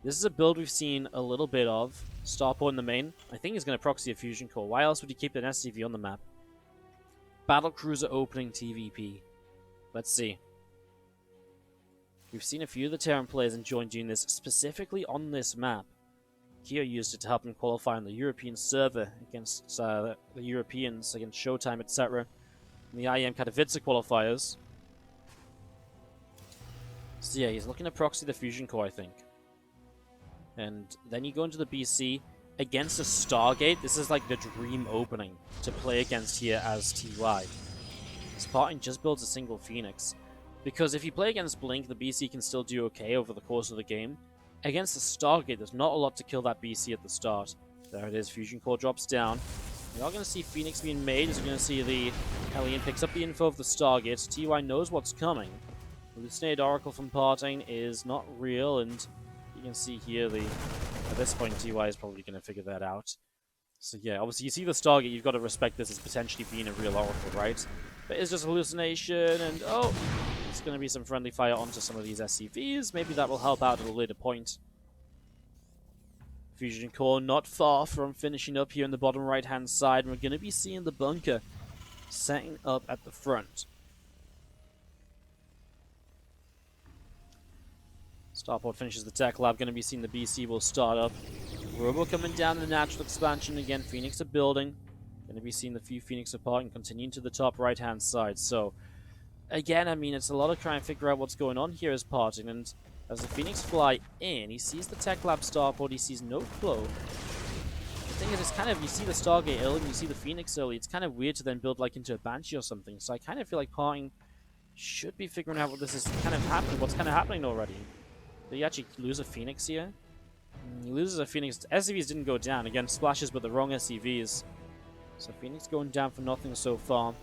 S1: This is a build we've seen a little bit of. Starport in the main. I think he's going to proxy a fusion core. Why else would he keep an SCV on the map? Battlecruiser opening TvP. Let's see. We've seen a few of the Terran players enjoying doing this specifically on this map. Kia used it to help him qualify on the European server against the Europeans, against Showtime, etc. In the IEM Katowice qualifiers. So yeah, he's looking to proxy the Fusion Core, I think. And then you go into the BC against a Stargate. This is like the dream opening to play against here as TY. Spartan just builds a single Phoenix. Because if you play against Blink, the BC can still do okay over the course of the game. Against the Stargate, there's not a lot to kill that BC at the start. There it is, Fusion Core drops down. You're not going to see Phoenix being made, as you're going to see the Alien picks up the info of the Stargate, so TY knows what's coming. The Hallucinated Oracle from PartinG is not real, and you can see here, at this point, TY is probably going to figure that out. So yeah, obviously you see the Stargate, you've got to respect this as potentially being a real Oracle, right? But it's just a hallucination, and oh, it's going to be some friendly fire onto some of these SCVs. Maybe that will help out at a later point. Fusion Core not far from finishing up here in the bottom right-hand side, and we're going to be seeing the bunker setting up at the front. Starport finishes the tech lab, going to be seeing the BC will start up. Robo coming down the natural expansion again, Phoenix are building. Going to be seeing the few Phoenix apart and continuing to the top right-hand side. So, again, I mean, it's a lot of trying to figure out what's going on here as Parting, and as the Phoenix fly in, he sees the tech lab starport, he sees no flow. The thing is, it's kind of, you see the Stargate early and you see the Phoenix early, it's kind of weird to then build like into a Banshee or something. So I kind of feel like Parting should be figuring out what this is kind of happening, what's kind of happening already. Did he actually lose a Phoenix here? He loses a Phoenix. SCVs didn't go down. Again, splashes, but the wrong SCVs. So Phoenix going down for nothing so far.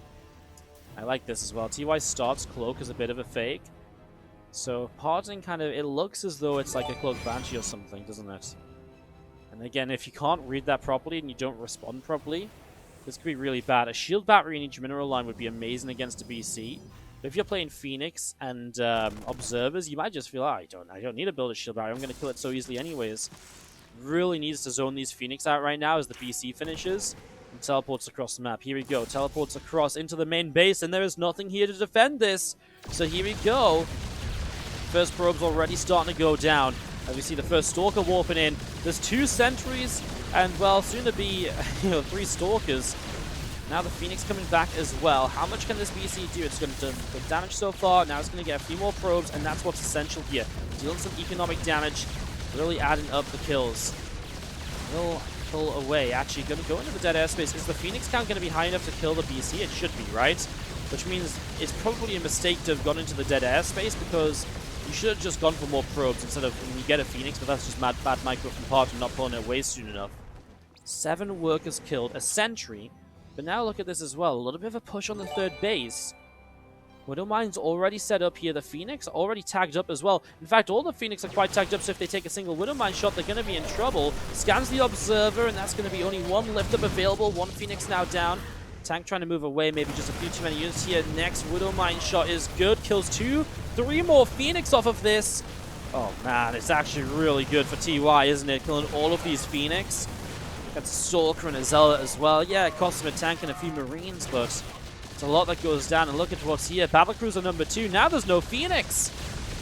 S1: I like this as well. TY starts Cloak as a bit of a fake. So Parting kind of, it looks as though it's like a Cloak Banshee or something, doesn't it? And again, if you can't read that properly and you don't respond properly, this could be really bad. A shield battery in each mineral line would be amazing against a BC. But if you're playing Phoenix and Observers, you might just feel, I don't need to build a shield battery. I'm going to kill it so easily anyways. Really needs to zone these Phoenix out right now as the BC finishes. And teleports across the map. Here we go. Teleports across into the main base, and there is nothing here to defend this. So here we go. First probe's already starting to go down. As we see the first Stalker warping in. There's 2 sentries, and well, soon to be 3 Stalkers. Now the Phoenix coming back as well. How much can this BC do? It's going to do good damage so far. Now it's going to get a few more probes, and that's what's essential here. Dealing some economic damage, really adding up the kills. Will pull away. Actually, going to go into the dead airspace. Is the Phoenix count going to be high enough to kill the BC? It should be, right? Which means it's probably a mistake to have gone into the dead airspace, because you should have just gone for more probes instead of when you get a Phoenix, but that's just bad micro from Part and not pulling it away soon enough. 7 workers killed, a sentry. But now look at this as well. A little bit of a push on the third base. Widow Mine's already set up here. The Phoenix are already tagged up as well. In fact, all the Phoenix are quite tagged up, so if they take a single Widow Mine shot, they're going to be in trouble. Scans the Observer, and that's going to be only 1 lift up available. 1 Phoenix now down. Tank trying to move away, maybe just a few too many units here. Next Widow Mine shot is good. Kills 2. 3 more Phoenix off of this. Oh man, it's actually really good for TY, isn't it? Killing all of these Phoenix. That's a Stalker and a Zealot as well. Yeah, it costs him a tank and a few Marines, but it's a lot that goes down. And look at what's here. Battlecruiser number 2. Now there's no Phoenix.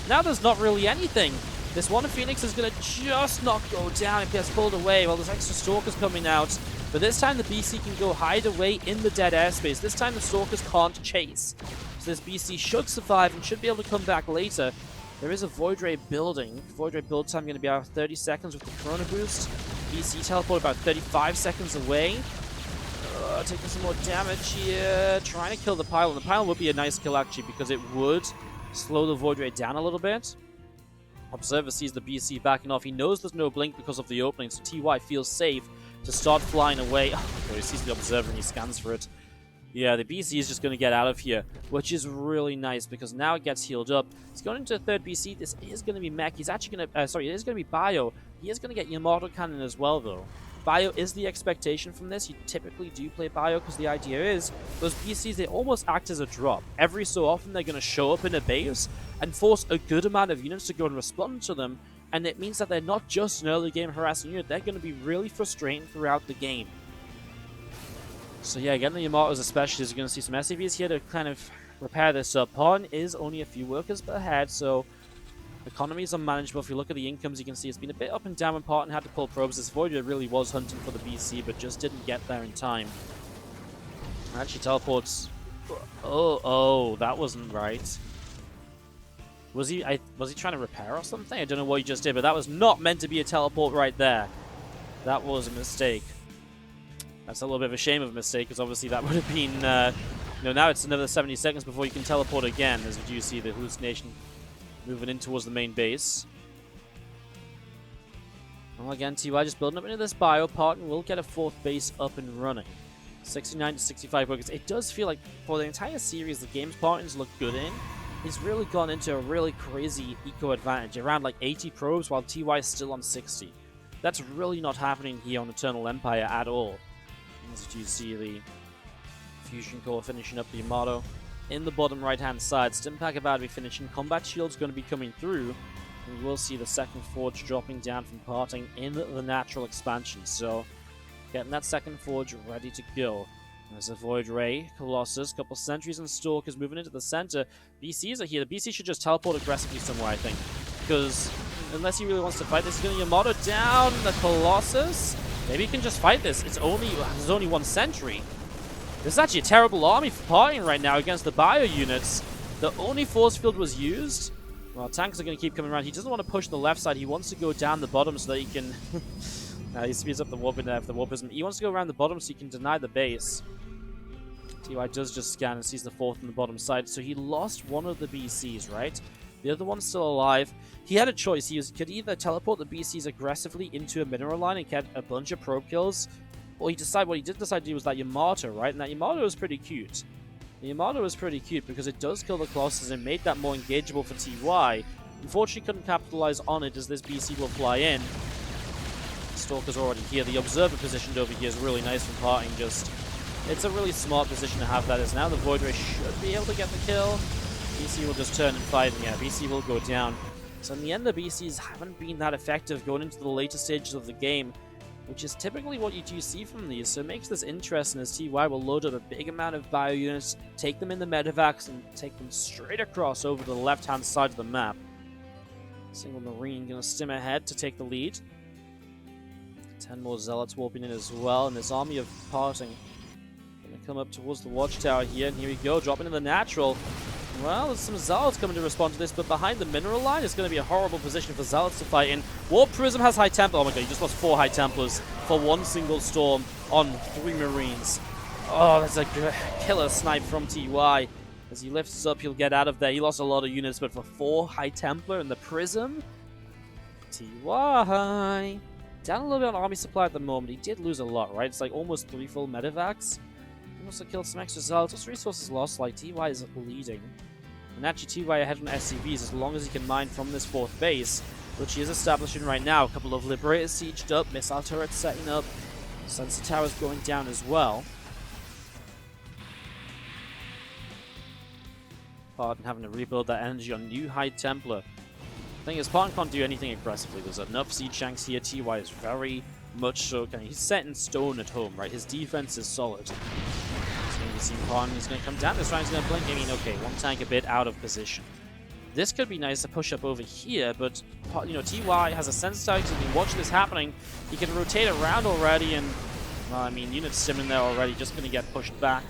S1: Now there's not really anything. This one Phoenix is going to just not go down. It gets pulled away. Well, there's extra Stalkers coming out. But this time the BC can go hide away in the dead airspace. This time the Stalkers can't chase. So this BC should survive and should be able to come back later. There is a Void Ray building. Void Ray build time going to be about 30 seconds with the Chrono Boost. BC teleport about 35 seconds away. Taking some more damage here. Trying to kill the pylon. The pylon would be a nice kill actually, because it would slow the Void Ray down a little bit. Observer sees the BC backing off. He knows there's no blink because of the opening, so TY feels safe to start flying away. Oh, he sees the Observer and he scans for it. Yeah, the BC is just going to get out of here, which is really nice because now it gets healed up. He's going into a third BC. This is going to be mech. He's actually going to, it is going to be Bio. He is going to get Yamato Cannon as well, though. Bio is the expectation from this. You typically do play Bio because the idea is those BCs, they almost act as a drop. Every so often, they're going to show up in a base and force a good amount of units to go and respond to them. And it means that they're not just an early game harassing unit. They're going to be really frustrating throughout the game. So yeah, getting the Yamatos especially, is you're going to see some SCVs here to kind of repair this up. Pawn is only a few workers ahead, so economies are manageable. If you look at the incomes, you can see it's been a bit up and down when Parton had to pull probes. This Voyager really was hunting for the BC, but just didn't get there in time. Actually teleports. Oh, that wasn't right. Was he trying to repair or something? I don't know what he just did, but that was not meant to be a teleport right there. That was a mistake. That's a little bit of a shame of a mistake, because obviously that would have been, now it's another 70 seconds before you can teleport again, as we do see the hallucination moving in towards the main base. Well, again, TY just building up into this bio part, and we'll get a 4th base up and running. 69 to 65 workers. It does feel like, for the entire series, the games Partons look good in. He's really gone into a really crazy eco advantage, around like 80 probes, while TY is still on 60. That's really not happening here on Eternal Empire at all. As you see the Fusion Core finishing up the Yamato in the bottom right-hand side. Stimpack about to be finishing. Combat Shield's going to be coming through. And we will see the second Forge dropping down from PartinG in the natural expansion. So, getting that second Forge ready to go. There's a Void Ray, Colossus, couple Sentries and Stalkers moving into the center. BCs are here. The BC should just teleport aggressively somewhere, I think. Because unless he really wants to fight this, he's going to Yamato down the Colossus. Maybe he can just fight this. There's only one Sentry. This is actually a terrible army for PartinG right now against the bio units. The only Force Field was used. Well, tanks are going to keep coming around. He doesn't want to push the left side. He wants to go down the bottom so that he can... he speeds up the warp in there for the warpism. He wants to go around the bottom so he can deny the base. TY does just scan and sees the fourth on the bottom side. So he lost one of the BCs, right? The other one's still alive. He had a choice. He could either teleport the BCs aggressively into a mineral line and get a bunch of probe kills, or what he did decide to do was that Yamato, right? And that Yamato was pretty cute. The Yamato was pretty cute because it does kill the Colossus and made that more engageable for TY. Unfortunately, couldn't capitalize on it as this BC will fly in. Stalker's already here. The Observer positioned over here is really nice from PartinG. It's a really smart position to have that, as now the Void Ray should be able to get the kill. BC will just turn and fight, and yeah, BC will go down. So in the end, the BCs haven't been that effective going into the later stages of the game, which is typically what you do see from these. So it makes this interesting as TY will load up a big amount of bio units, take them in the medevacs, and take them straight across over to the left-hand side of the map. Single Marine going to stim ahead to take the lead. 10 more Zealots warping in as well, and this army of PartinG going to come up towards the Watchtower here, and here we go, dropping in the natural. Well, there's some Zealots coming to respond to this, but behind the mineral line is going to be a horrible position for Zealots to fight in. Warp Prism has High Templar. Oh my god, you just lost 4 High Templars for one single storm on 3 Marines. Oh, that's a killer snipe from TY. As he lifts up, he'll get out of there. He lost a lot of units, but for 4 High Templar and the Prism, TY down a little bit on army supply at the moment. He did lose a lot, right? It's like almost 3 full medevacs. He also killed some extra Zealots. What's resources lost? Like, TY is leading. And actually, TY ahead on SCVs as long as he can mine from this 4th base, which he is establishing right now. A couple of Liberators sieged up, missile turrets setting up, sensor towers going down as well. PartinG having to rebuild that energy on new High Templar. The thing is, PartinG can't do anything aggressively. There's enough siege tanks here. TY is very much so. He's set in stone at home, right? His defense is solid. So you see PartinG is going to come down. This round's going to blink. I mean, okay, one tank a bit out of position. This could be nice to push up over here, but you know, TY has a sense tag, so you can watch this happening. He can rotate around already, and well, I mean, units stimming there already, just going to get pushed back.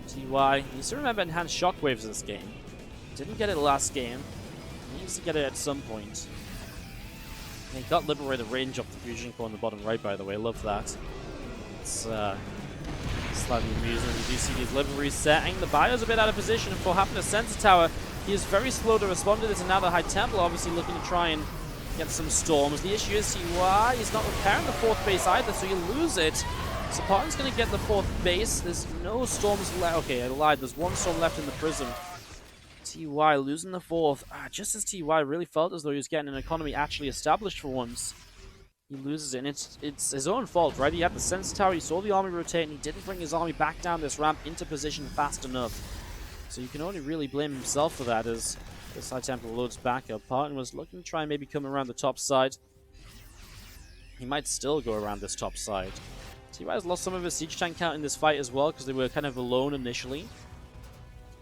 S1: TY needs to remember enhanced shockwaves this game. Didn't get it last game. Needs to get it at some point. He got Liberator range off the Fusion Core in the bottom right, by the way. Love that. It's slightly amusing. You do see these liveries setting. The Bio's a bit out of position, and for having a Sensor Tower, he is very slow to respond to this, and now the High Templar obviously looking to try and get some storms. The issue is TY, he's not repairing the 4th base either, so you lose it. So PartinG's going to get the 4th base. There's no storms left. Okay, I lied. There's 1 storm left in the Prism. TY losing the 4th. Just as TY really felt as though he was getting an economy actually established for once. He loses it, and it's his own fault, right? He had the Sensor Tower, he saw the army rotate, and he didn't bring his army back down this ramp into position fast enough. So you can only really blame himself for that as this High Templar loads back up. PartinG was looking to try and maybe come around the top side. He might still go around this top side. TY has lost some of his siege tank count in this fight as well because they were kind of alone initially.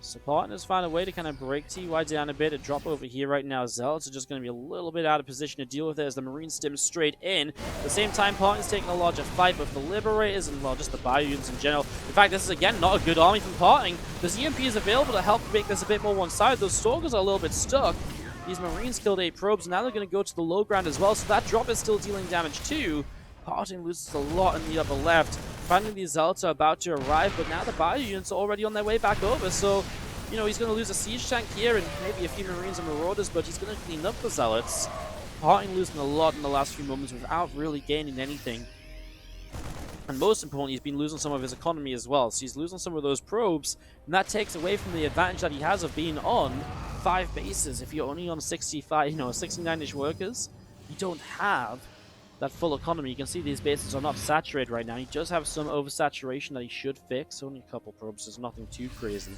S1: So PartinG has found a way to kind of break TY down a bit and drop over here right now. Zealots are just going to be a little bit out of position to deal with it as the Marines stim straight in. At the same time, PartinG's taking a larger fight, but the Liberators and, well, just the bio units in general. In fact, this is, again, not a good army from PartinG. The EMP is available to help make this a bit more one-sided. Those Stalkers are a little bit stuck. These Marines killed 8 probes, and now they're going to go to the low ground as well, so that drop is still dealing damage too. PartinG loses a lot in the upper left. Finally, these Zealots are about to arrive, but now the bio units are already on their way back over, so you know, he's going to lose a siege tank here and maybe a few Marines and Marauders, but he's going to clean up the Zealots. PartinG losing a lot in the last few moments without really gaining anything. And most importantly, he's been losing some of his economy as well. So he's losing some of those probes, and that takes away from the advantage that he has of being on 5 bases. If you're only on 65, you know, 69-ish workers, you don't have that full economy. You can see these bases are not saturated right now. He does have some oversaturation that he should fix. Only a couple probes, there's nothing too crazy.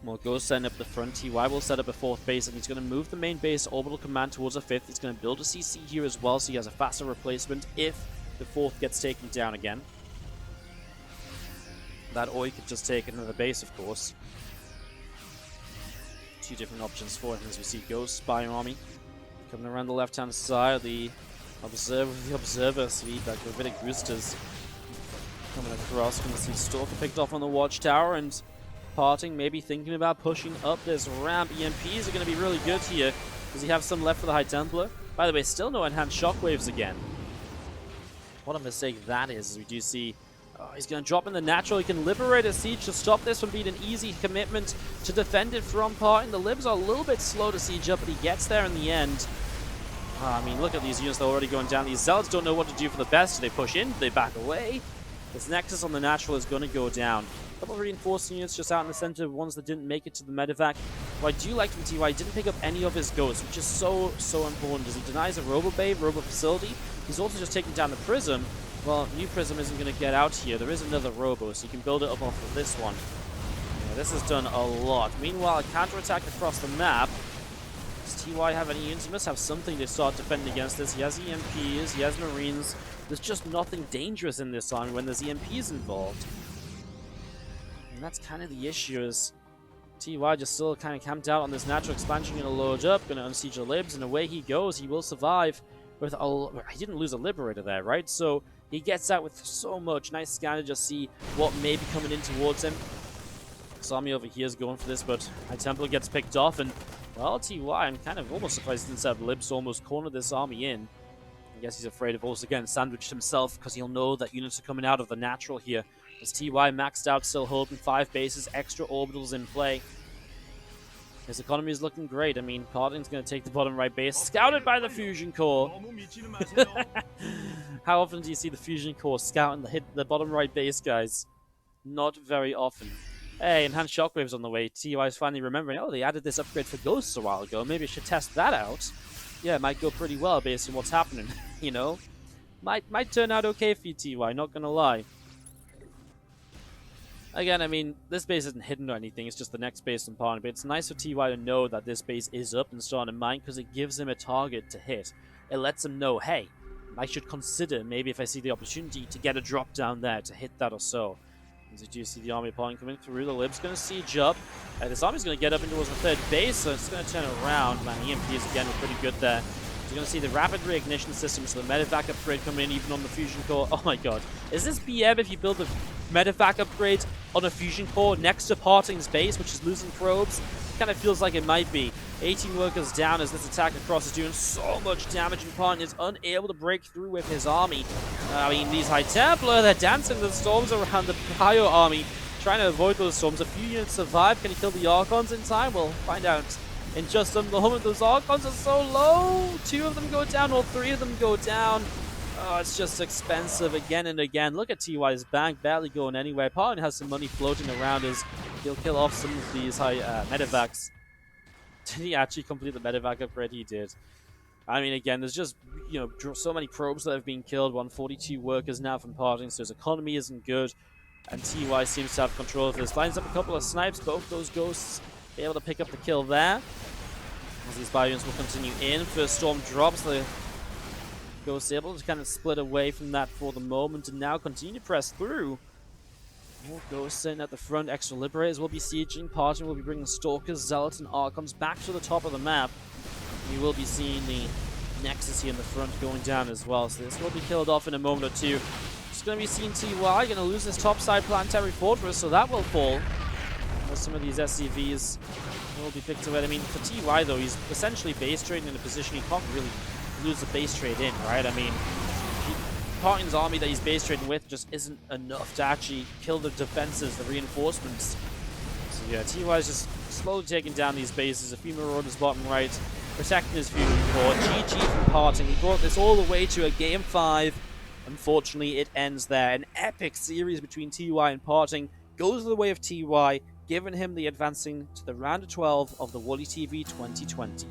S1: Well, Ghost setting up the front. TY will set up a 4th base, and he's going to move the main base orbital command towards a 5th. He's going to build a CC here as well, so he has a faster replacement if the 4th gets taken down again. That, or he could just take another base, of course. 2 different options for him, as we see Ghost Spy Army coming around the left-hand side. The Observer Sweep, like Gravitic Boosters coming across. Going to see Stalker picked off on the Watchtower, and PartinG maybe thinking about pushing up this ramp. EMPs are going to be really good here. Does he have some left for the High Templar? By the way, still no enhanced shockwaves again. What a mistake that is, as we do see he's going to drop in the natural. He can liberate a siege to stop this from being an easy commitment to defend it from PartinG. The libs are a little bit slow to siege up, but he gets there in the end. I mean, look at these units, they're already going down. These Zealots don't know what to do for the best. Do they push in? Do they back away? This Nexus on the natural is going to go down. A couple of reinforcing units just out in the center, ones that didn't make it to the medevac. What I do like from TY, he didn't pick up any of his ghosts, which is so important, as he denies a Robo Bay, Robo Facility. He's also just taking down the Prism. Well, New Prism isn't going to get out here. There is another Robo, so you can build it up off of this one. Yeah, this has done a lot. Meanwhile, a counterattack across the map. Does TY have any units? He must have something to start defending against this. He has EMPs, he has Marines. There's just nothing dangerous in this army when there's EMPs involved. And that's kind of the issue, is TY just still kind of camped out on this natural expansion, going to load up, going to unsiege the libs, and away he goes. He will survive. With he didn't lose a Liberator there, right? So he gets out with so much. Nice scan to just see what may be coming in towards him. Army over here is going for this, but High Templar gets picked off, and well, TY, I'm kind of almost surprised he didn't have libs to almost corner this army in. I guess he's afraid of also getting sandwiched himself, because he'll know that units are coming out of the natural here. As TY maxed out, still holding 5 bases, extra orbitals in play. His economy is looking great. I mean, PartinG's going to take the bottom right base, scouted by the Fusion Core. How often do you see the Fusion Core scout and hit the bottom right base, guys? Not very often. Hey, enhanced shockwaves on the way. TY is finally remembering, oh, they added this upgrade for Ghosts a while ago. Maybe I should test that out. Yeah, it might go pretty well based on what's happening, you know? Might turn out okay for you, TY, not gonna lie. Again, I mean, this base isn't hidden or anything, it's just the next base on PartinG, but it's nice for TY to know that this base is up and starting in mind, because it gives him a target to hit. It lets him know, hey, I should consider, maybe if I see the opportunity, to get a drop down there to hit that or so. As you do see the army of PartinG coming through, the lib's going to siege up. This army's going to get up into towards the 3rd base, so it's going to turn around. Man, EMPs again were pretty good there. You're going to see the rapid reignition system, so the medevac upgrade coming in even on the Fusion Core. Oh my god. Is this BM if you build the medevac upgrade on a Fusion Core next to PartinG's base, which is losing probes? Kind of feels like it might be. 18 workers down as this attack across is doing so much damage, and PartinG is unable to break through with his army. I mean, these High Templar, they're dancing the storms around the Bio army, trying to avoid those storms. A few units survive. Can he kill the Archons in time? We'll find out in just a moment. Those Archons are so low. 2 of them go down, or 3 of them go down. Oh, it's just expensive again and again. Look at TY's bank, barely going anywhere. PartinG has some money floating around as he'll kill off some of these high medevacs. Did he actually complete the medevac upgrade? He did. I mean, again, there's just, you know, so many probes that have been killed. 142 workers now from PartinG, so his economy isn't good. And TY seems to have control of this. Lines up a couple of snipes, both those ghosts able to pick up the kill there. As these bio units will continue in. First storm drops, the ghosts able to kind of split away from that for the moment, and now continue to press through. More ghosts in at the front. Extra liberators will be sieging. PartinG will be bringing stalkers, zealots, and archons back to the top of the map. You will be seeing the Nexus here in the front going down as well, so this will be killed off in a moment or two. Just going to be seeing TY going to lose this topside planetary fortress, so that will fall. As some of these SCVs will be picked away. I mean, for TY though, he's essentially base trading in a position he can't really lose the base trade in, right? I mean, PartinG's army that he's base trading with just isn't enough to actually kill the defenses, the reinforcements. So yeah, TY is just slowly taking down these bases. A few Marauders bottom right, protecting his Fusion Core. GG from PartinG. He brought this all the way to a Game 5. Unfortunately, it ends there. An epic series between TY and PartinG goes the way of TY, giving him the advancing to the round of 12 of the WardiTV 2020.